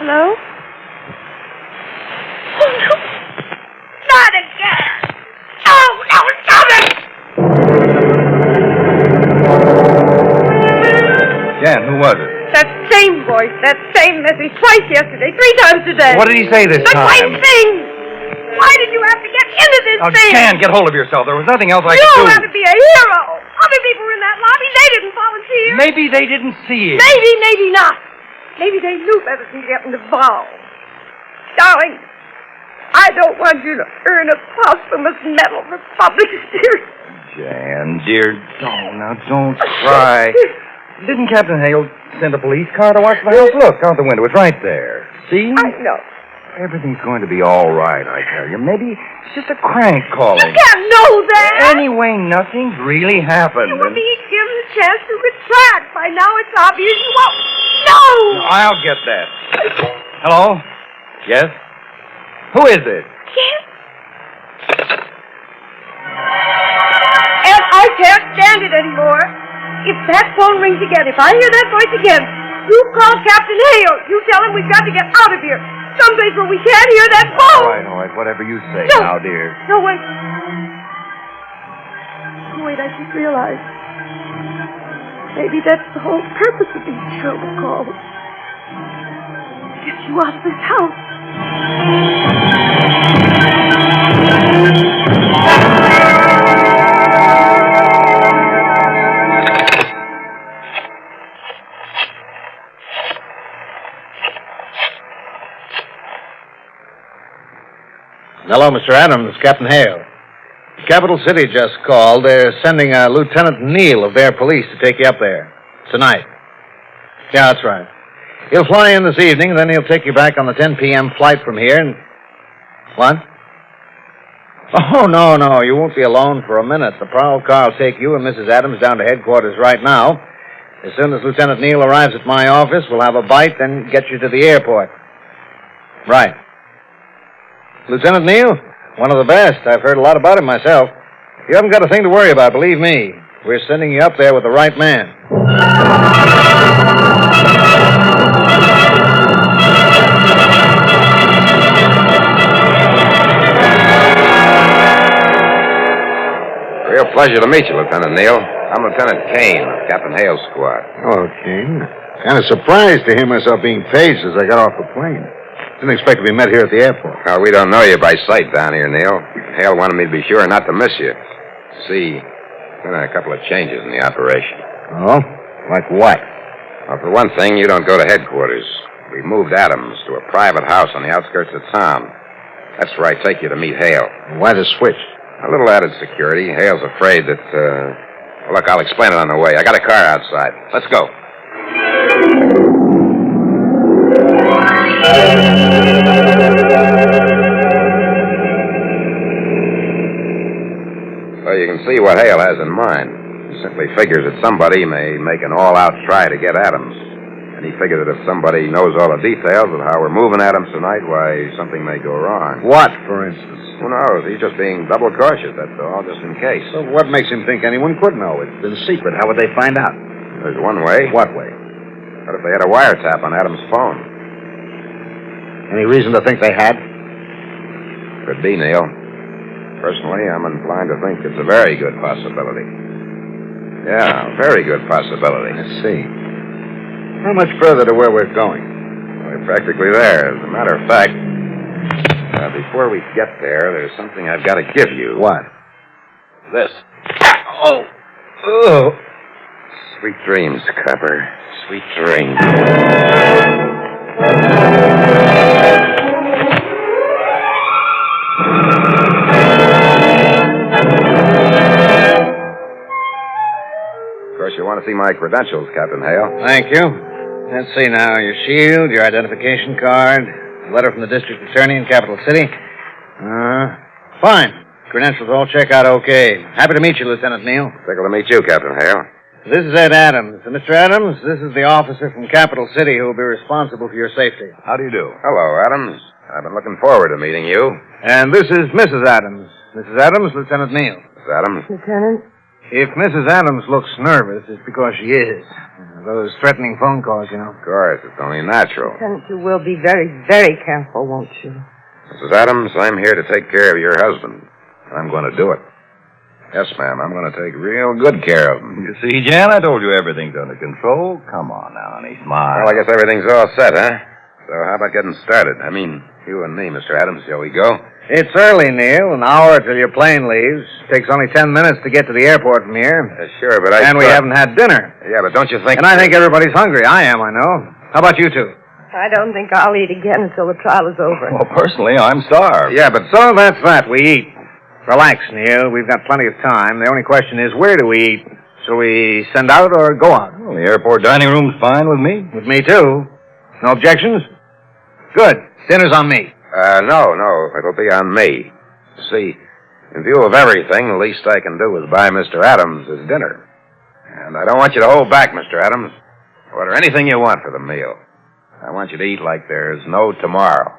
S18: Hello? Oh, no. Not again! Oh, no, stop it!
S19: Jan, who was it?
S18: That same voice, that same message, twice yesterday, 3 times today.
S19: What did he say this time?
S18: The same thing! Why did you have to get into this
S19: Now,
S18: thing?
S19: Jan, get hold of yourself. There was nothing else I
S18: You
S19: could do.
S18: had to be a hero. Other people were in that lobby. They didn't volunteer.
S19: Maybe they didn't see it.
S18: Maybe, maybe not. Maybe they knew better than getting involved. Darling, I don't want you to earn a posthumous medal for public spirit.
S19: Jan, dear, don't cry. Didn't Captain Hale send a police car to watch the house? Look, out the window. It's right there. See?
S18: I know.
S19: Everything's going to be all right, I tell you. Maybe it's just a crank calling.
S18: You can't know that.
S19: Anyway, nothing's really happened.
S18: You were being given a chance to retract. By now it's obvious you won't. No!
S19: I'll get that. Hello? Yes? Who is it?
S18: Yes? And I can't stand it anymore. If that phone rings again, if I hear that voice again, you call Captain Hale. You tell him we've got to get out of here. Someplace where we can't hear that phone.
S19: All right, whatever you say
S18: No.
S19: now, dear.
S18: No, wait. Oh, wait, I just realized. Maybe that's the whole purpose of these terrible calls. Get you out of this house.
S20: Hello, Mr. Adams, Captain Hale. Capital City just called. They're sending Lieutenant Neal of their police to take you up there. Tonight. Yeah, that's right. He'll fly in this evening, then he'll take you back on the 10 p.m. flight from here and... What? Oh, no, you won't be alone for a minute. The prowl car will take you and Mrs. Adams down to headquarters right now. As soon as Lieutenant Neal arrives at my office, we'll have a bite, then get you to the airport. Right. Lieutenant Neal? One of the best. I've heard a lot about him myself. You haven't got a thing to worry about, believe me. We're sending you up there with the right man.
S21: Real pleasure to meet you, Lieutenant Neal. I'm Lieutenant Kane of Captain Hale's squad.
S20: Hello, Kane. Kind of surprised to hear myself being paged as I got off the plane. Didn't expect to be met here at the airport.
S21: Well, we don't know you by sight down here, Neal. Hale wanted me to be sure not to miss you. See, been a couple of changes in the operation.
S20: Oh? Like what?
S21: Well, for one thing, you don't go to headquarters. We moved Adams to a private house on the outskirts of town. That's where I take you to meet Hale.
S20: Why the switch?
S21: A little added security. Hale's afraid that, well, look, I'll explain it on the way. I got a car outside. Let's go. Well, you can see what Hale has in mind. He simply figures that somebody may make an all-out try to get Adams. And he figured that if somebody knows all the details of how we're moving Adams tonight, why, something may go wrong.
S20: What, for instance?
S21: Who knows? He's just being double cautious, that's all, just in case.
S20: So what makes him think anyone could know? It's been secret. How would they find out?
S21: There's one way.
S20: What way?
S21: What if they had a wiretap on Adams' phone?
S20: Any reason to think they had?
S21: Could be, Neil. Personally, I'm inclined to think it's a very good possibility. Yeah, a very good possibility.
S20: I see. How much further to where we're going?
S21: We're practically there. As a matter of fact, before we get there, there's something I've got to give you.
S20: What?
S21: This.
S20: Oh.
S21: Sweet dreams, Copper. Sweet dreams. Of course, you want to see my credentials, Captain Hale.
S20: Thank you. Let's see now. Your shield, your identification card, a letter from the district attorney in Capital City. Fine. Credentials all check out okay. Happy to meet you, Lieutenant Neal.
S21: Tickled to meet you, Captain Hale.
S20: This is Ed Adams. And Mr. Adams, this is the officer from Capital City who will be responsible for your safety.
S21: How do you do? Hello, Adams. I've been looking forward to meeting you.
S20: And this is Mrs. Adams. Mrs. Adams, Lieutenant Neal.
S21: Miss Adams?
S18: Lieutenant?
S20: If Mrs. Adams looks nervous, it's because she is. Those threatening phone calls, you know.
S21: Of course, it's only natural.
S18: Lieutenant, you will be very, very careful, won't you?
S21: Mrs. Adams, I'm here to take care of your husband. And I'm going to do it. Yes, ma'am, I'm going to take real good care of him.
S19: You see, Jan, I told you everything's under control. Come on now, honey, smile.
S21: Well, I guess everything's all set, huh? So how about getting started? I mean, you and me, Mr. Adams, shall we go?
S20: It's early, Neil. An hour till your plane leaves. Takes only 10 minutes to get to the airport from here.
S21: Sure, but
S20: And we haven't had dinner.
S21: Yeah, but don't you think...
S20: And I think everybody's hungry. I am, I know. How about you two?
S18: I don't think I'll eat again until the trial is over.
S19: Well, personally, I'm starved.
S20: Yeah, but so that's that. We eat. Relax, Neil. We've got plenty of time. The only question is, where do we eat? Shall we send out or go out?
S19: Well, the airport dining room's fine with me.
S20: With me, too. No objections? Good. Dinner's on me.
S21: No. It'll be on me. See, in view of everything, the least I can do is buy Mr. Adams his dinner. And I don't want you to hold back, Mr. Adams. Order anything you want for the meal. I want you to eat like there's no tomorrow.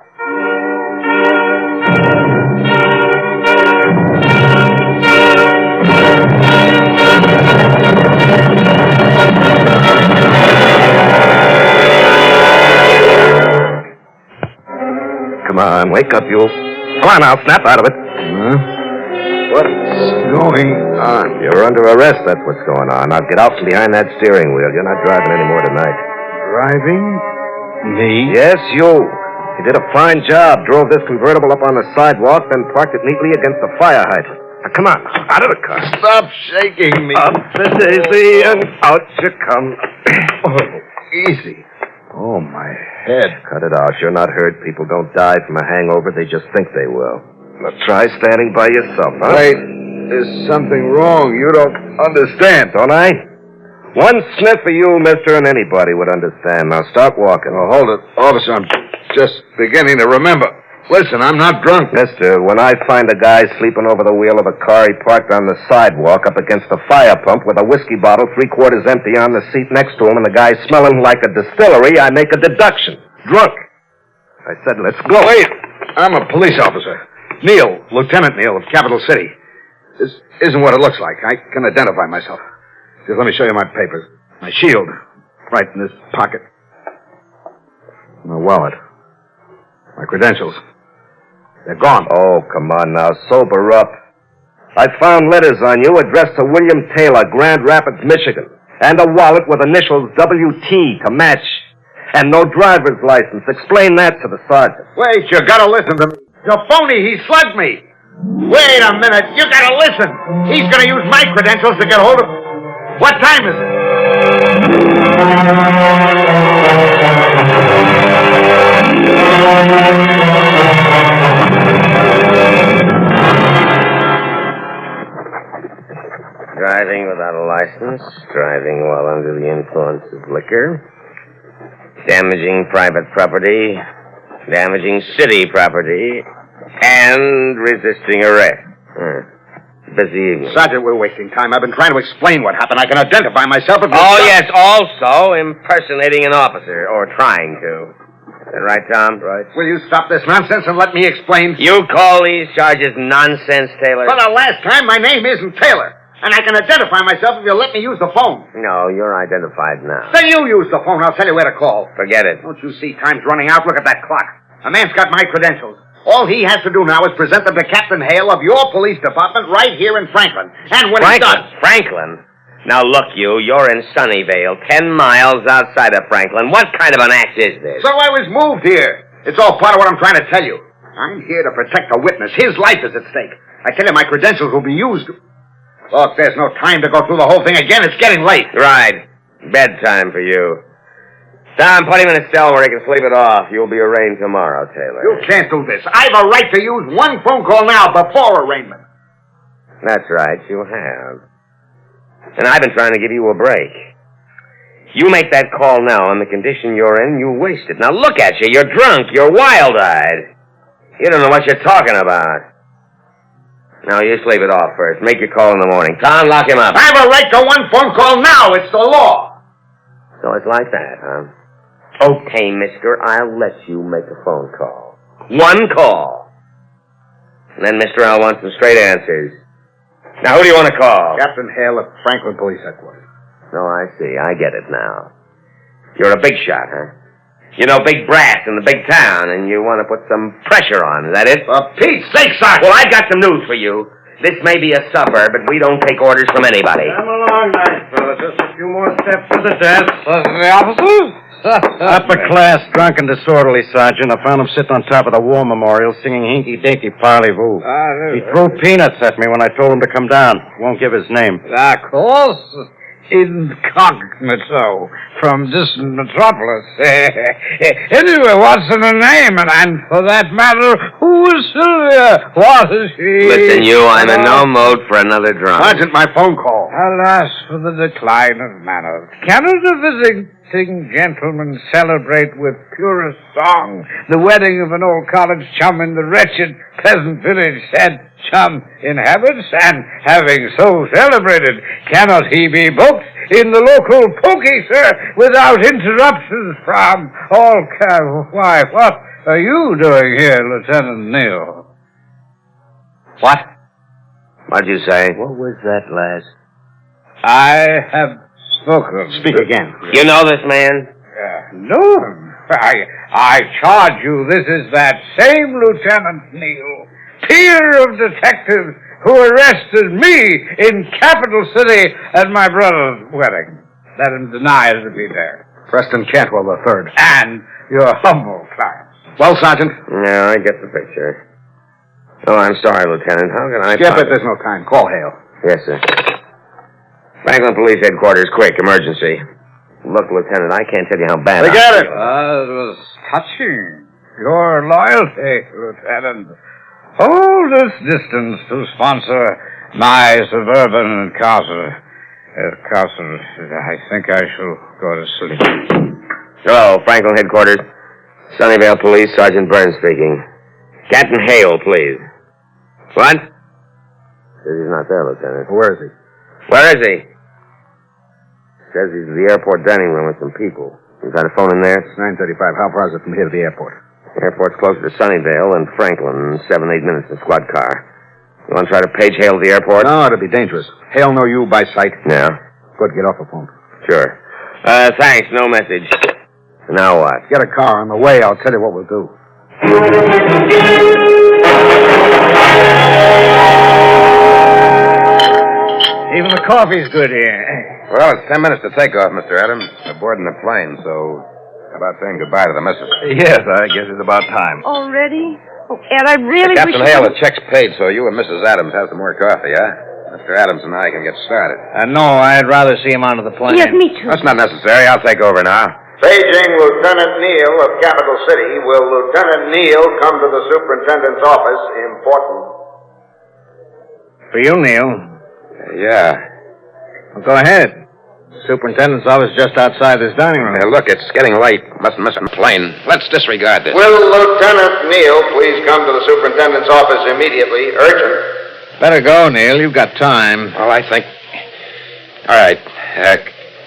S19: on, wake up, you. Come on now, snap out of it. What's going on? You're under arrest, that's what's going on. Now get out from behind that steering wheel. You're not driving anymore tonight. Driving? Me? Yes, you. You did a fine job. Drove this convertible up on the sidewalk, then parked it neatly against the fire hydrant. Now, come on, out of the car. Stop shaking me. Up the daisy and out you come. Easy. Oh, my head. Cut it out. You're not hurt. People don't die from a hangover. They just think they will. Now try standing by yourself, huh? Wait. There's something wrong. You don't understand, don't I? One sniff of you, mister, and anybody would understand. Now start walking. Oh, hold it. Officer, I'm just beginning to remember. Listen, I'm not drunk. Mister, when I find a guy sleeping over the wheel of a car he parked on the sidewalk up against a fire pump with a whiskey bottle 3/4 empty on the seat next to him and the guy smelling like a distillery, I make a deduction. Drunk. I said, let's go. Wait. I'm a police officer. Neil, Lieutenant Neil of Capital City. This isn't what it looks like. I can identify myself. Just let me show you my papers. My shield. Right in this pocket. My wallet. My credentials. They're gone. Oh, come on now. Sober up. I found letters on you addressed to William Taylor, Grand Rapids, Michigan. And a wallet with initials WT to match. And no driver's license. Explain that to the sergeant. Wait, you gotta listen to me. You're phony. He slugged me. Wait a minute. You gotta listen. He's gonna use my credentials to get hold of... What time is it? Driving without a license, driving while under the influence of liquor, damaging private property, damaging city property, and resisting arrest. Busy evening. Sergeant, we're wasting time. I've been trying to explain what happened. I can identify myself if... yes, also impersonating an officer, or trying to. Is that right, Tom? Right. Will you stop this nonsense and let me explain? You call these charges nonsense, Taylor? For the last time, my name isn't Taylor. And I can identify myself if you'll let me use the phone. No, you're identified now. Then you use the phone. I'll tell you where to call. Forget it. Don't you see time's running out? Look at that clock. A man's got my credentials. All he has to do now is present them to Captain Hale of your police department right here in Franklin. And when he's done... Franklin? Now look, you're in Sunnyvale, 10 miles outside of Franklin. What kind of an act is this? So I was moved here. It's all part of what I'm trying to tell you. I'm here to protect a witness. His life is at stake. I tell you, my credentials will be used... Look, there's no time to go through the whole thing again. It's getting late. Right. Bedtime for you. Tom, put him in a cell where he can sleep it off. You'll be arraigned tomorrow, Taylor. You can't do this. I have a right to use one phone call now before arraignment. That's right, you have. And I've been trying to give you a break. You make that call now on the condition you're in, you waste it. Now look at you. You're drunk. You're wild-eyed. You don't know what you're talking about. Now, you sleep it off first. Make your call in the morning. Tom, lock him up. I have a right to one phone call now. It's the law. So it's like that, huh? Okay, mister, I'll let you make a phone call. One call. And then Mr. L wants some straight answers. Now, who do you want to call? Captain Hale of Franklin Police Headquarters. Oh, I see. I get it now. You're a big shot, huh? You know, big brass in the big town, and you want to put some pressure on. Is that it? For Pete's sake, Sergeant! Well, I've got some news for you. This may be a suburb, but we don't take orders from anybody. Come along, nice fella. Just a few more steps to the desk. The officers? Upper class, drunk and disorderly, Sergeant. I found him sitting on top of the war memorial singing hinky-dinky parley-vous. He threw peanuts at me when I told him to come down. Won't give his name. Of course. Incognito from distant metropolis. Anyway, what's in the name? And for that matter, who is Sylvia? What is she? Listen, I'm in no mode for another drum. Sergeant, my phone call. Alas for the decline of manners. Cannot a visiting gentleman celebrate with purest song the wedding of an old college chum in the wretched pleasant village said chum inhabits? And having so celebrated, cannot he be booked in the local pokey, sir, without interruptions from all Why, what are you doing here, Lieutenant Neal? What? What'd you say? What was that last? I have spoken. Speak again. You know this man? Know him?
S4: I charge you, this is that same Lieutenant Neal, peer of detectives who arrested me in Capital City at my brother's wedding. Let him deny to be there.
S9: Preston Cantwell III.
S4: And your humble client.
S9: Well, Sergeant?
S21: No, I get the picture. Oh, I'm sorry, Lieutenant. How can I...
S9: Skip it, there's no time. Call Hale.
S21: Yes, sir. Franklin Police Headquarters, quick, emergency. Look, Lieutenant, I can't tell you how bad
S4: Forget it. It was touching. Your loyalty, Lieutenant. All this distance to sponsor my suburban castle. I think I shall go to sleep.
S21: Hello, Franklin Headquarters. Sunnyvale Police, Sergeant Burns speaking. Captain Hale, please. What? Says he's not there, Lieutenant.
S9: Where is he?
S21: Where is he? Says he's in the airport dining room with some people. You got a phone in there?
S9: It's 9:35. How far is it from here to the airport?
S21: The airport's closer to Sunnyvale than Franklin. 7-8 minutes in squad car. You want to try to page Hale at the airport?
S9: No, it'd be dangerous. Hale know you by sight.
S21: Yeah.
S9: Good, get off the phone.
S21: Sure. Thanks, no message. Now what?
S9: Get a car on the way. I'll tell you what we'll do.
S4: Even the coffee's good here.
S21: Well, it's 10 minutes to take off, Mr. Adams. We're boarding the plane, so how about saying goodbye to the missus?
S19: Yes, I guess it's about time.
S18: Already? Oh, Ed, I really
S21: Captain
S18: wish...
S21: Hale, the check's paid, so you and Mrs. Adams have some more coffee, huh? Mr. Adams and I can get started.
S20: No, I'd rather see him onto the plane.
S18: Yes, me too.
S21: That's not necessary. I'll take over now.
S22: Paging Lieutenant Neal of Capital City. Will Lieutenant Neal come to the superintendent's office? Important.
S20: For you, Neil.
S21: Yeah.
S20: Well, go ahead. Superintendent's office just outside this dining room.
S21: Look, it's getting late. Mustn't miss the plane. Let's disregard this.
S22: Will Lieutenant Neal please come to the superintendent's office immediately? Urgent.
S20: Better go, Neil. You've got time.
S21: Well, I think... All right.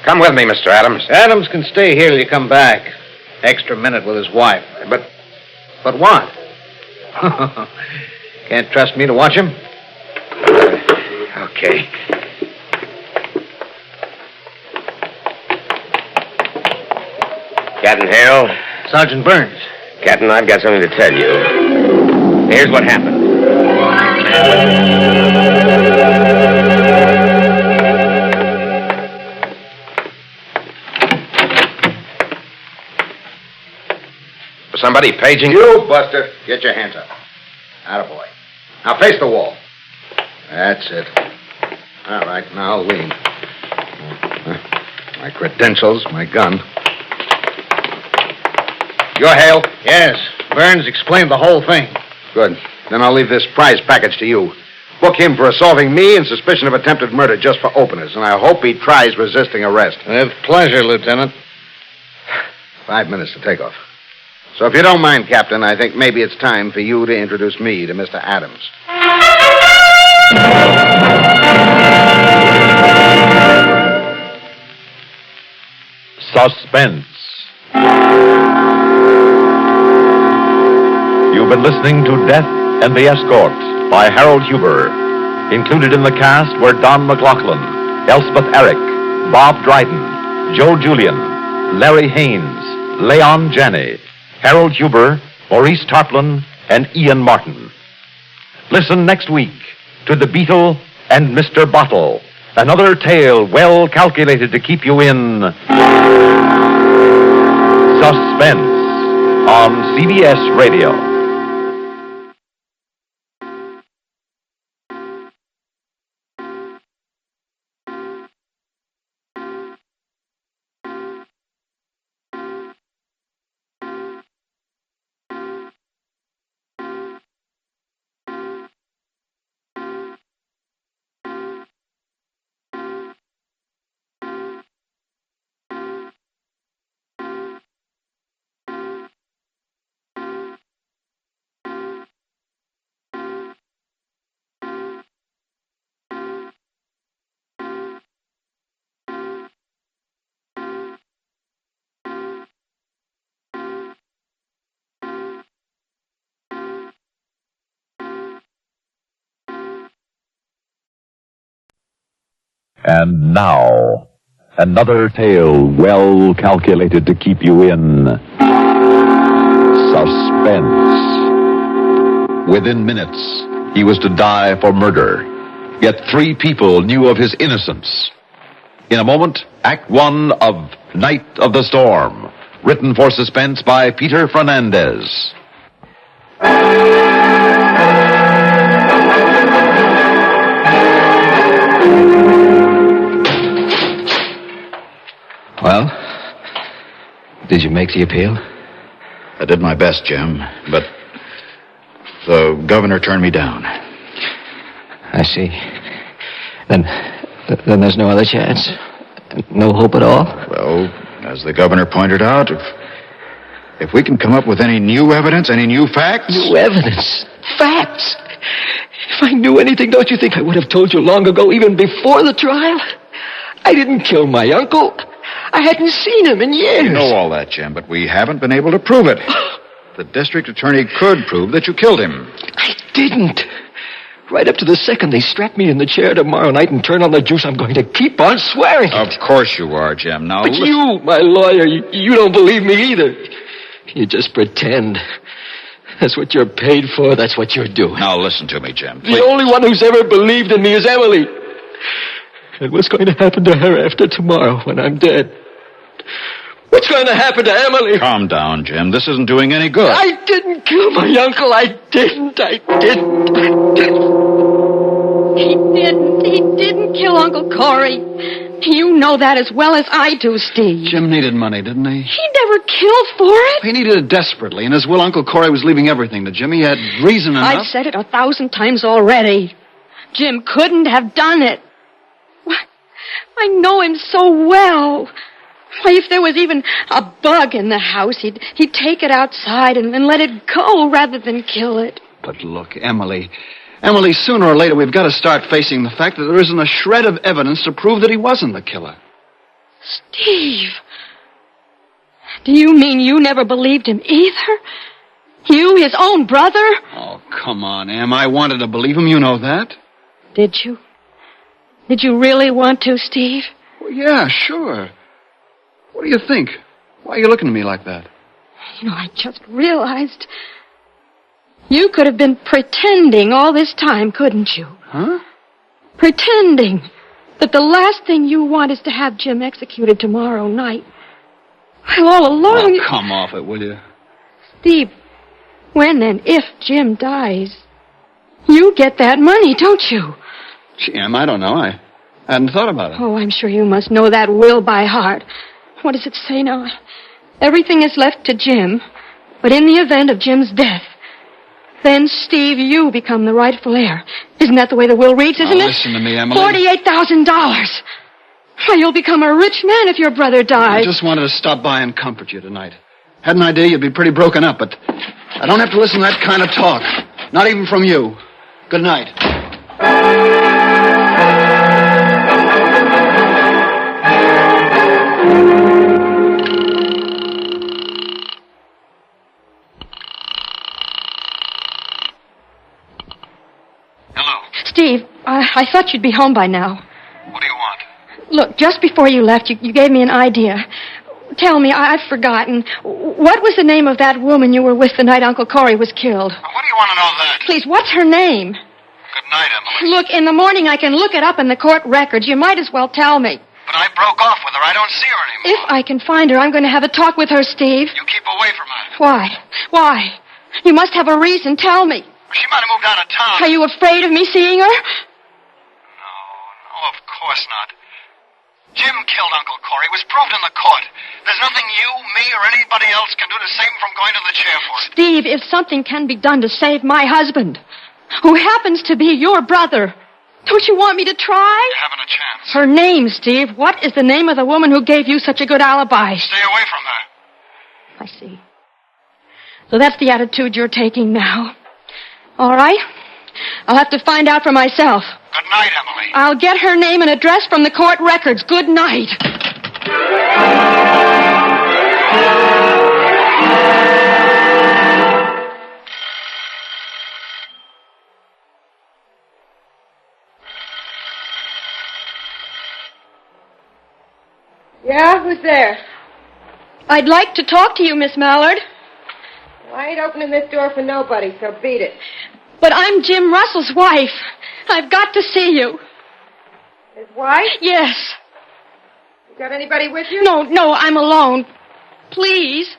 S21: Come with me, Mr. Adams.
S20: Adams can stay here till you come back. Extra minute with his wife. But what? Can't trust me to watch him?
S21: Okay. Captain Hale.
S20: Sergeant Burns.
S21: Captain, I've got something to tell you. Here's what happened. Somebody paging...
S9: You, Buster. Get your hands up. Attaboy. Now face the wall. That's it. All right, now lean. My credentials, my gun. You're Hale?
S20: Yes. Burns explained the whole thing.
S9: Good. Then I'll leave this prize package to you. Book him for assaulting me and suspicion of attempted murder just for openers, and I hope he tries resisting arrest.
S20: With pleasure, Lieutenant.
S9: 5 minutes to take off. So if you don't mind, Captain, I think maybe it's time for you to introduce me to Mr. Adams.
S23: Suspense. You've been listening to Death and the Escort by Harold Huber. Included in the cast were Don McLaughlin, Elspeth Eric, Bob Dryden, Joe Julian, Larry Haynes, Leon Janney, Harold Huber, Maurice Tarplin, and Ian Martin. Listen next week to The Beetle and Mr. Bottle, another tale well calculated to keep you in suspense on CBS Radio.
S24: And now, another tale well calculated to keep you in
S23: Suspense. Within minutes, he was to die for murder. Yet 3 people knew of his innocence. In a moment, Act 1 of Night of the Storm. Written for Suspense by Peter Fernandez.
S2: Well, did you make the appeal?
S3: I did my best, Jim, but the governor turned me down.
S2: I see. Then there's no other chance? No hope at all?
S3: Well, as the governor pointed out, if we can come up with any new evidence, any new facts...
S2: New evidence? Facts? If I knew anything, don't you think I would have told you long ago, even before the trial? I didn't kill my uncle. I hadn't seen him in years.
S3: We know all that, Jim, but we haven't been able to prove it. The district attorney could prove that you killed him.
S2: I didn't. Right up to the second they strap me in the chair tomorrow night and turn on the juice, I'm going to keep on swearing.
S3: Of course you are, Jim. Now,
S2: but you, my lawyer, you don't believe me either. You just pretend. That's what you're paid for. That's what you're doing.
S3: Now, listen to me, Jim. Please.
S2: The only one who's ever believed in me is Emily. And what's going to happen to her after tomorrow when I'm dead? What's going to happen to Emily?
S3: Calm down, Jim. This isn't doing any good.
S2: I didn't kill my uncle. I didn't.
S6: He didn't kill Uncle Corey. You know that as well as I do, Steve.
S7: Jim needed money, didn't he?
S6: He never killed for it.
S7: He needed it desperately. In his will, Uncle Corey was leaving everything to Jim. He had reason enough.
S6: I've said it 1,000 times already. Jim couldn't have done it. I know him so well. Why, if there was even a bug in the house, he'd take it outside and let it go rather than kill it.
S7: But look, Emily, sooner or later we've got to start facing the fact that there isn't a shred of evidence to prove that he wasn't the killer.
S6: Steve, do you mean you never believed him either? You, his own brother?
S7: Oh, come on, Em. I wanted to believe him, you know that.
S6: Did you? Did you really want to, Steve?
S7: Well, yeah, sure. What do you think? Why are you looking at me like that?
S6: You know, I just realized you could have been pretending all this time, couldn't you?
S7: Huh?
S6: Pretending that the last thing you want is to have Jim executed tomorrow night. Well, all along...
S7: Oh, come off it, will you?
S6: Steve, when and if Jim dies, you get that money, don't you?
S7: Gee, Em, I don't know. I hadn't thought about it.
S6: Oh, I'm sure you must know that will by heart. What does it say now? Everything is left to Jim, but in the event of Jim's death, then, Steve, you become the rightful heir. Isn't that the way the will reads, isn't it?
S7: Listen to me, Emily.
S6: $48,000. Why, you'll become a rich man if your brother dies.
S7: I just wanted to stop by and comfort you tonight. Had an idea you'd be pretty broken up, but I don't have to listen to that kind of talk. Not even from you. Good night.
S6: Steve, I thought you'd be home by now.
S7: What do you want?
S6: Look, just before you left, you gave me an idea. Tell me, I've forgotten. What was the name of that woman you were with the night Uncle Corey was killed?
S7: What do you want to know that?
S6: Please, what's her name?
S7: Good night, Emily.
S6: Look, in the morning I can look it up in the court records. You might as well tell me.
S7: But I broke off with her. I don't see her anymore.
S6: If I can find her, I'm going to have a talk with her, Steve.
S7: You keep away from her.
S6: Why? Why? You must have a reason. Tell me.
S7: She might have moved out of town.
S6: Are you afraid of me seeing her?
S7: No, of course not. Jim killed Uncle Corey. It was proved in the court. There's nothing you, me, or anybody else can do to save him from going to the chair for it.
S6: Steve, if something can be done to save my husband, who happens to be your brother, don't you want me to try?
S7: You haven't a chance.
S6: Her name, Steve. What is the name of the woman who gave you such a good alibi?
S7: Stay away from her.
S6: I see. So that's the attitude you're taking now. All right. I'll have to find out for myself.
S7: Good night, Emily.
S6: I'll get her name and address from the court records. Good night.
S18: Yeah, who's there?
S6: I'd like to talk to you, Miss Mallard.
S18: Well, I ain't opening this door for nobody, so beat it.
S6: But I'm Jim Russell's wife. I've got to see you.
S18: His wife?
S6: Yes.
S18: You got anybody with you?
S6: No, I'm alone. Please.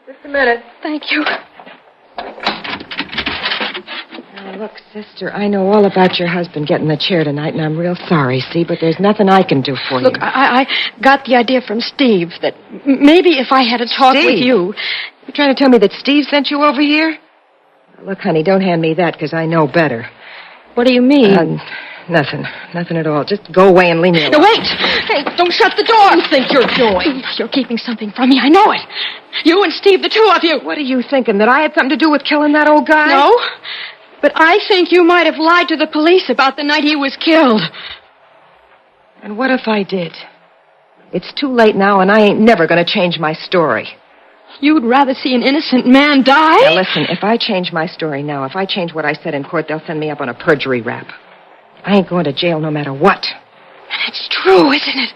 S18: Just a minute.
S6: Thank you.
S1: Now, look, sister, I know all about your husband getting the chair tonight, and I'm real sorry, see, but there's nothing I can do for you.
S6: Look, I got the idea from Steve that maybe if I had a talk with you...
S1: You're trying to tell me that Steve sent you over here? Look, honey, don't hand me that, because I know better.
S6: What do you mean?
S1: Nothing at all. Just go away and leave me alone.
S6: No, wait! Hey, don't shut the door! What do you think you're doing? You're keeping something from me, I know it. You and Steve, the two of you.
S1: What are you thinking, that I had something to do with killing that old guy?
S6: No, but I think you might have lied to the police about the night he was killed.
S1: And what if I did? It's too late now, and I ain't never going to change my story.
S6: You'd rather see an innocent man die?
S1: Now, listen, if I change my story now, if I change what I said in court, they'll send me up on a perjury rap. I ain't going to jail no matter what.
S6: And it's true, isn't it?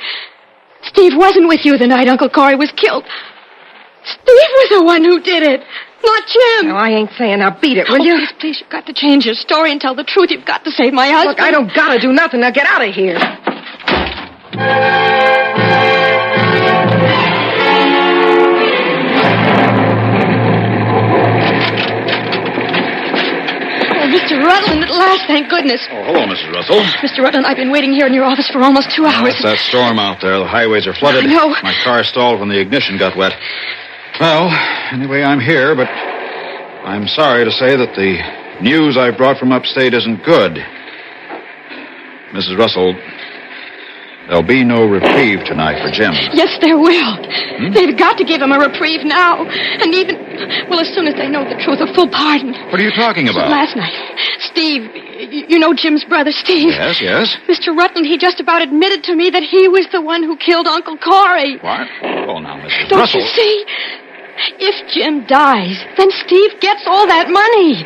S6: Steve wasn't with you the night Uncle Corey was killed. Steve was the one who did it, not Jim.
S1: No, I ain't saying. Now, beat it, will you?
S6: Please, you've got to change your story and tell the truth. You've got to save my husband.
S1: Look, I don't got to do nothing. Now, get out of here.
S6: Mr. Rutland, at last, thank goodness.
S3: Oh, hello, Mrs. Russell.
S6: Mr. Rutland, I've been waiting here in your office for almost 2 hours.
S3: It's that storm out there. The highways are flooded.
S6: I know.
S3: My car stalled when the ignition got wet. Well, anyway, I'm here, but I'm sorry to say that the news I brought from upstate isn't good. Mrs. Russell, there'll be no reprieve tonight for Jim.
S6: Yes, there will. They've got to give him a reprieve now. And even, well, as soon as they know the truth, a full pardon.
S3: What are you talking about?
S6: Last night, Steve, you know Jim's brother, Steve.
S3: Yes.
S6: Mr. Rutland, he just about admitted to me that he was the one who killed Uncle Corey.
S3: What? Oh, now, Mrs.
S6: Don't
S3: Russell.
S6: you see? If Jim dies, then Steve gets all that money.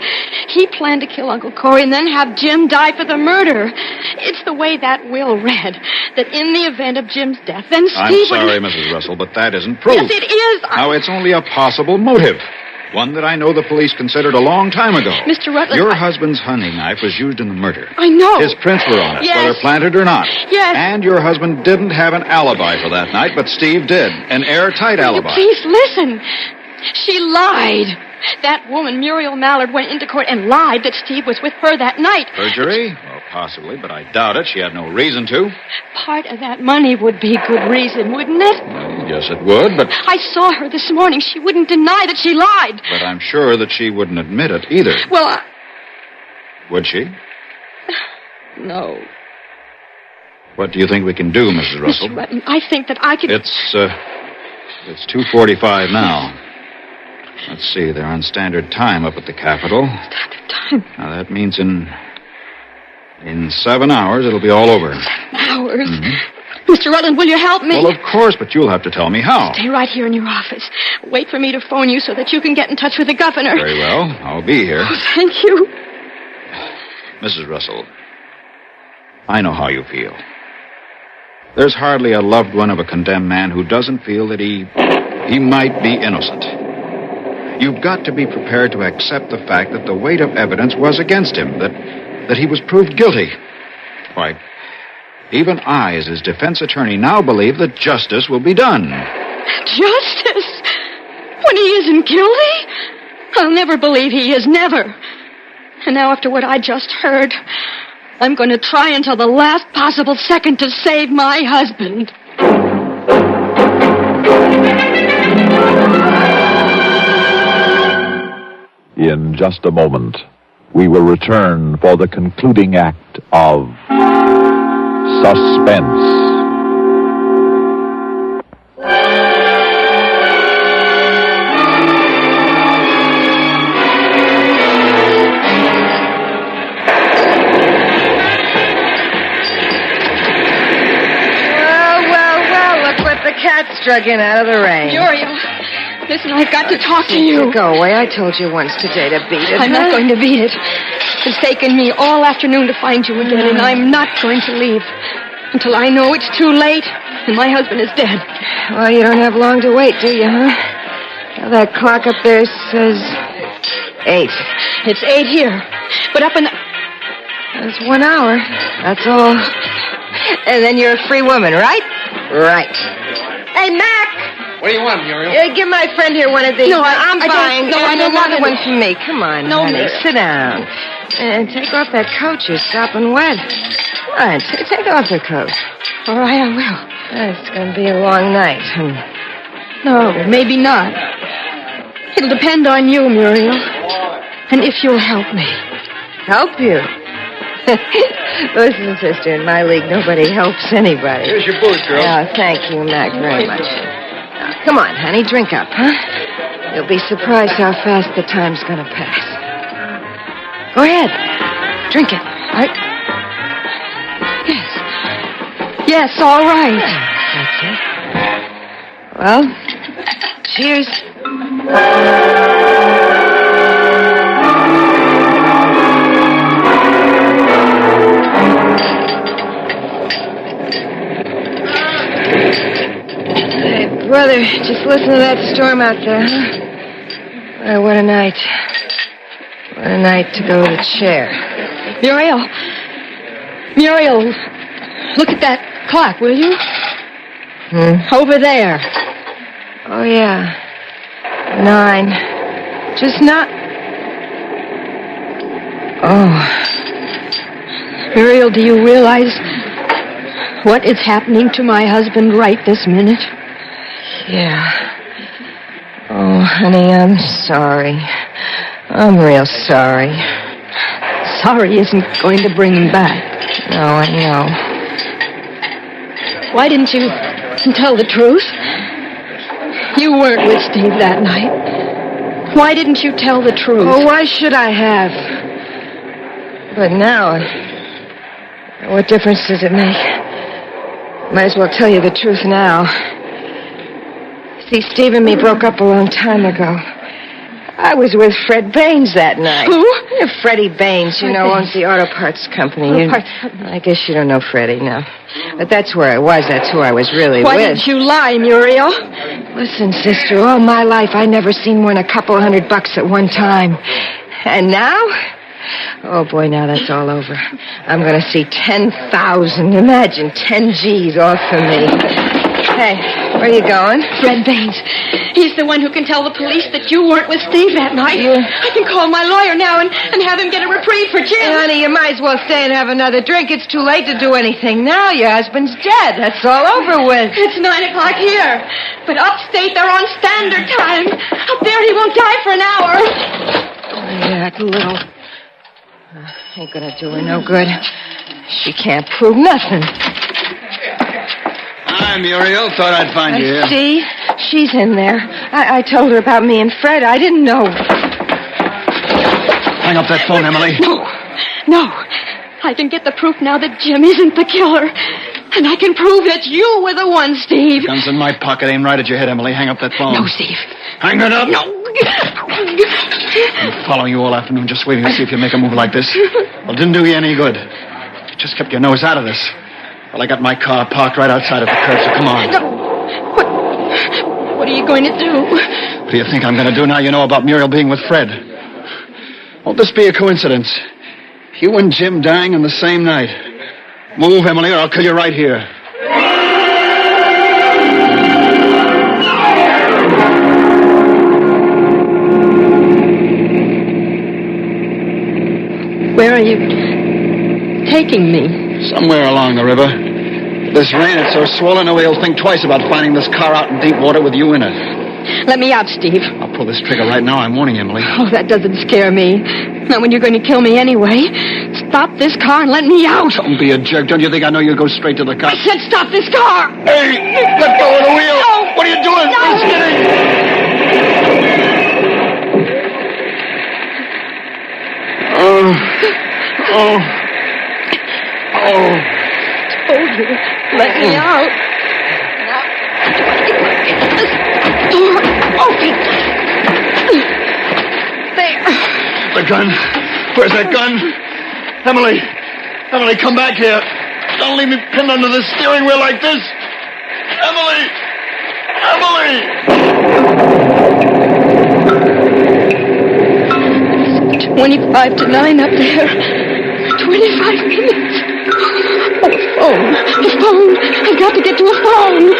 S6: He planned to kill Uncle Corey and then have Jim die for the murder. It's the way that will read, that in the event of Jim's death, then Steve
S3: I'm sorry, Mrs. Russell, but that isn't proof.
S6: Yes, it is.
S3: Now, it's only a possible motive. One that I know the police considered a long time ago.
S6: Mr. Rutland...
S3: Your husband's hunting knife was used in the murder.
S6: I know.
S3: His prints were on it,
S6: Yes.
S3: whether planted or not.
S6: Yes.
S3: And your husband didn't have an alibi for that night, but Steve did. An airtight alibi.
S6: Please listen. She lied. That woman, Muriel Mallard, went into court and lied that Steve was with her that night.
S3: Perjury? Well, possibly, but I doubt it. She had no reason to.
S6: Part of that money would be good reason, wouldn't it?
S3: Well, yes, it would, but...
S6: I saw her this morning. She wouldn't deny that she lied.
S3: But I'm sure that she wouldn't admit it either.
S6: Well,
S3: Would she?
S6: No.
S3: What do you think we can do, Mrs. Russell?
S6: Mr. Rutland, I think that I could...
S3: It's 2:45 now. Let's see, they're on standard time up at the Capitol.
S6: Standard time?
S3: Now, that means in 7 hours, it'll be all over.
S6: Hours? Mr. Rutland, will you help me?
S3: Well, of course, but you'll have to tell me how.
S6: Stay right here in your office. Wait for me to phone you so that you can get in touch with the governor.
S3: Very well. I'll be here.
S6: Oh, thank you.
S3: Mrs. Russell, I know how you feel. There's hardly a loved one of a condemned man who doesn't feel that he might be innocent. You've got to be prepared to accept the fact that the weight of evidence was against him, that he was proved guilty. Why, even I, as his defense attorney, now believe that justice will be done.
S6: Justice? When he isn't guilty? I'll never believe he is, never. And now, after what I just heard, I'm going to try until the last possible second to save my husband.
S23: In just a moment, we will return for the concluding act of Suspense.
S1: Well, look what the cat struck in out of the rain.
S6: Muriel, listen, I've got to talk to you.
S1: Go away. I told you once today to beat it.
S6: I'm not going to beat it. It's taken me all afternoon to find you again, and I'm not going to leave until I know it's too late and my husband is dead.
S1: Well, you don't have long to wait, do you, huh? That clock up there says 8.
S6: It's 8 here. But up in the...
S1: It's 1 hour. That's all. And then you're a free woman, right? Right. Hey, Mac!
S5: What do you want, Muriel?
S1: Give my friend here one of these.
S6: No,
S1: I'm
S6: I
S1: fine.
S6: don't- no, I
S1: And
S6: don't
S1: another
S6: want
S1: one for me. Come on,
S6: No,
S1: honey.
S6: Muriel.
S1: Sit down. And take off that coat. You're sopping wet. Come on, take off the coat.
S6: All right, I will.
S1: It's going to be a long night.
S6: No, maybe not. It'll depend on you, Muriel. And if you'll help me.
S1: Help you? Listen, sister, in my league, nobody helps anybody.
S5: Here's your booze, girl.
S1: Oh, thank you, Mac, very much. Now, come on, honey, drink up, huh? You'll be surprised how fast the time's going to pass. Go ahead. Drink it, right?
S6: Yes, all right.
S1: That's it. Well, cheers. Hey, brother, just listen to that storm out there, huh? What a night. What a night to go to the chair.
S6: Muriel, look at that clock, will you? Over there.
S1: Oh, yeah. 9. Just not... Oh.
S6: Muriel, do you realize what is happening to my husband right this minute?
S1: Yeah. Oh, honey, I'm sorry. I'm real sorry.
S6: Sorry isn't going to bring him back.
S1: No, I know.
S6: Why didn't you tell the truth? You weren't with Steve that night. Why didn't you tell the truth?
S1: Oh, why should I have? But now, what difference does it make? Might as well tell you the truth now. See, Steve and me broke up a long time ago. I was with Fred Baines that night.
S6: Who?
S1: Yeah, Freddie Baines, owns the auto parts company. I guess you don't know Freddie, no. But that's where I was. That's who I was really
S6: Why
S1: with.
S6: didn't you lie, Muriel?
S1: Listen, sister, all my life I never seen more than a couple $100 at one time. And now? Oh, boy, now that's all over. I'm going to see 10,000. Imagine 10 G's off for me. Hey, where are you going?
S6: Fred Baines. He's the one who can tell the police that you weren't with Steve that night. I can call my lawyer now and have him get a reprieve for Jim.
S1: Hey, honey, you might as well stay and have another drink. It's too late to do anything now. Your husband's dead. That's all over with.
S6: It's 9 o'clock here. But upstate, they're on standard time. Up there, he won't die for an hour.
S1: Yeah, that little... ain't gonna do her no good. She can't prove nothing.
S5: Hi, Muriel. Thought I'd find you here.
S1: See? She's in there. I told her about me and Fred. I didn't know.
S5: Hang up that phone, Emily.
S6: No. I can get the proof now that Jim isn't the killer. And I can prove that you were the one, Steve.
S5: Gun's in my pocket. Aim right at your head, Emily. Hang up that phone.
S6: No, Steve.
S5: Hang it up.
S6: No.
S5: I'm following you all afternoon, just waiting to see if you make a move like this. Well, it didn't do you any good. You just kept your nose out of this. Well, I got my car parked right outside of the curb, so come on.
S6: No. What are you going to do?
S5: What do you think I'm going to do now you know about Muriel being with Fred? Won't this be a coincidence? You and Jim dying on the same night. Move, Emily, or I'll kill you right here.
S6: Where are you taking me?
S5: Somewhere along the river. This rain, it's so swollen, nobody'll think twice about finding this car out in deep water with you in it.
S6: Let me out, Steve.
S5: I'll pull this trigger right now. I'm warning you, Emily.
S6: Oh, that doesn't scare me. Not when you're going to kill me anyway. Stop this car and let me out.
S5: Don't be a jerk. Don't you think I know you'll go straight to the cops?
S6: I said stop this car.
S5: Hey, let go of the wheel.
S6: No.
S5: What are you doing?
S6: No.
S5: It's skidding. Oh.
S6: Told you. Let me out. Now, get this door open. There.
S5: The gun. Where's that gun? Emily. Emily, come back here. Don't leave me pinned under the steering wheel like this. Emily. Emily.
S6: 25 to 9 up there. 25 minutes. Oh, the phone. I've got to get to a phone.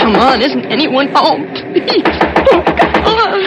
S6: Come on, isn't anyone home? Please. Oh, come on.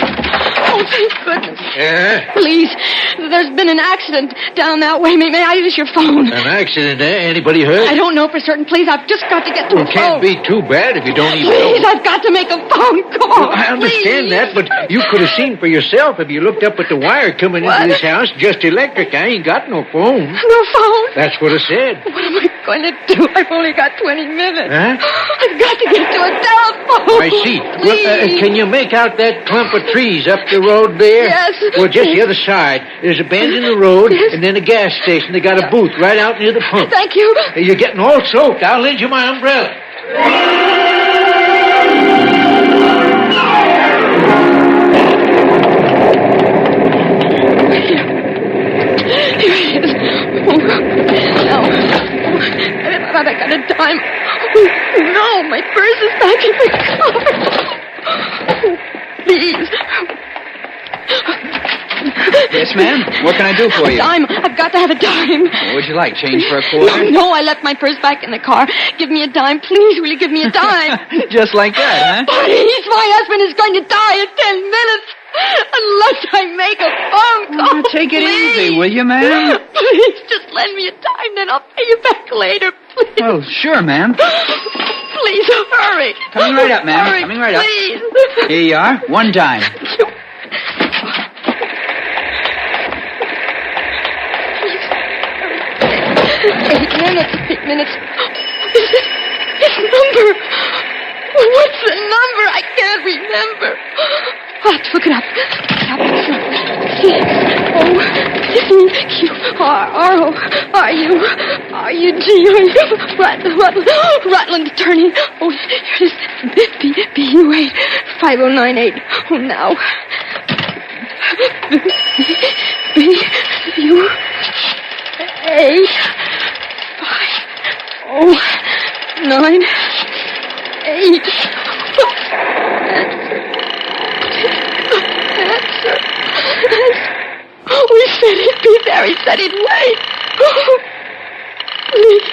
S6: Oh, thank goodness.
S20: Yeah?
S6: Please, there's been an accident down that way. May I use your phone?
S20: An accident, eh? Anybody hurt?
S6: I don't know for certain. Please, I've just got to get to a phone.
S20: Can't be too bad if you don't even
S6: Please,
S20: know.
S6: I've got to make a phone call.
S20: I understand that, but you could have seen for yourself if you looked up at the wire coming
S6: What?
S20: into this house. Just electric. I ain't got no phone.
S6: No phone?
S20: That's what I said.
S6: What am I going to do? I've only got 20 minutes.
S20: Huh?
S6: I've got to get to a telephone.
S20: I see.
S6: Please.
S20: Well, can you make out that clump of trees up the road there?
S6: Yes.
S20: Well, just the other side. There's a bend in the road, and then a gas station. They got a booth right out near the pump.
S6: Thank you.
S20: You're getting all soaked. I'll lend you my umbrella.
S6: Here it is. Oh, no. I thought I got a dime. Oh, no, my purse is back in the car. Oh, please.
S10: Yes, ma'am? What can I do for you?
S6: Dime. I've got to have a dime.
S10: What would you like? Change for a quarter?
S6: No, I left my purse back in the car. Give me a dime. Please, will you give me a dime?
S10: Just like that, huh?
S6: Please, my husband is going to die in 10 minutes. Unless I make a phone call.
S10: Take it
S6: please.
S10: easy, will you, ma'am?
S6: Please, just lend me a dime, then I'll pay you back later, please.
S10: Oh, sure, ma'am.
S6: Please, hurry.
S10: Coming right up, ma'am.
S6: Hurry,
S10: Coming right up.
S6: please.
S10: Here you are. One dime.
S6: 8 minutes. His number. What's the number? I can't remember. I'll have to look it up. C-O-Q-R-R-O-R-U-G-R-U. Rutland attorney. Oh, here it is. B-U-8 5098. Oh, now. B-U-8 509 8. We said he'd be there. He said he'd wait. Please.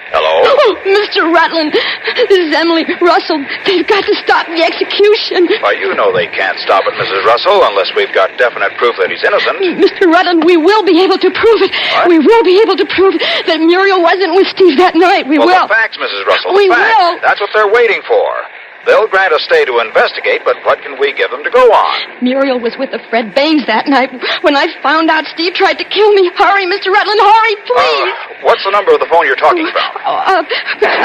S3: Hello?
S6: Oh, Mr. Rutland. This is Emily Russell. They've got to stop the execution.
S3: Why, you know they can't stop it, Mrs. Russell, unless we've got definite proof that he's innocent.
S6: Mr. Rutland, we will be able to prove it.
S3: What?
S6: We will be able to prove that Muriel wasn't with Steve that night. We will.
S3: The facts, Mrs. Russell,
S6: We
S3: the facts.
S6: will.
S3: That's what they're waiting for. They'll grant a stay to investigate, but what can we give them to go on?
S6: Muriel was with the Fred Baines that night. When I found out Steve tried to kill me. Hurry, Mr. Rutland, hurry, please.
S3: What's the number of the phone you're talking from?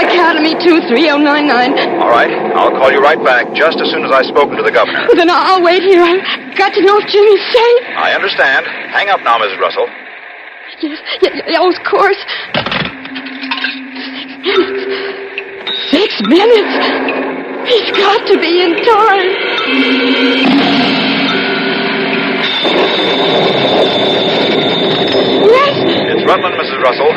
S6: Academy 23099.
S3: All right, I'll call you right back just as soon as I've spoken to the governor.
S6: Then I'll wait here. I've got to know if Jimmy's safe.
S3: I understand. Hang up now, Mrs. Russell.
S6: Yes, of course. 6 minutes. He's got to be in time. Yes?
S3: It's Rutland, Mrs. Russell.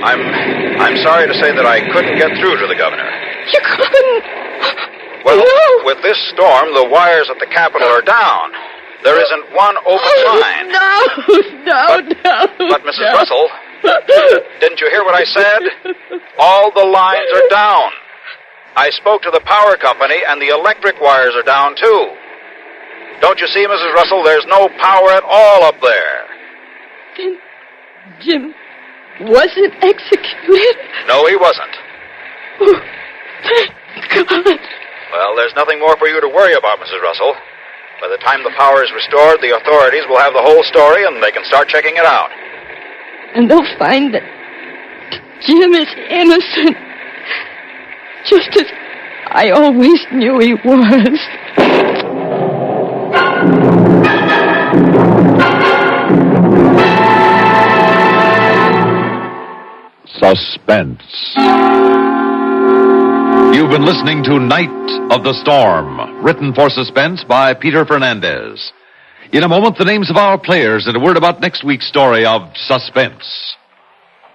S3: I'm sorry to say that I couldn't get through to the governor.
S6: You couldn't?
S3: Well, with this storm, the wires at the Capitol are down. There isn't one open line.
S6: No.
S3: But Mrs. Russell, didn't you hear what I said? All the lines are down. I spoke to the power company, and the electric wires are down, too. Don't you see, Mrs. Russell, there's no power at all up there.
S6: Then Jim wasn't executed?
S3: No, he wasn't.
S6: Oh, thank God.
S3: Well, there's nothing more for you to worry about, Mrs. Russell. By the time the power is restored, the authorities will have the whole story, and they can start checking it out.
S6: And they'll find that Jim is innocent. Just as I always knew he was.
S23: Suspense. You've been listening to Night of the Storm, written for Suspense by Peter Fernandez. In a moment, the names of our players and a word about next week's story of Suspense.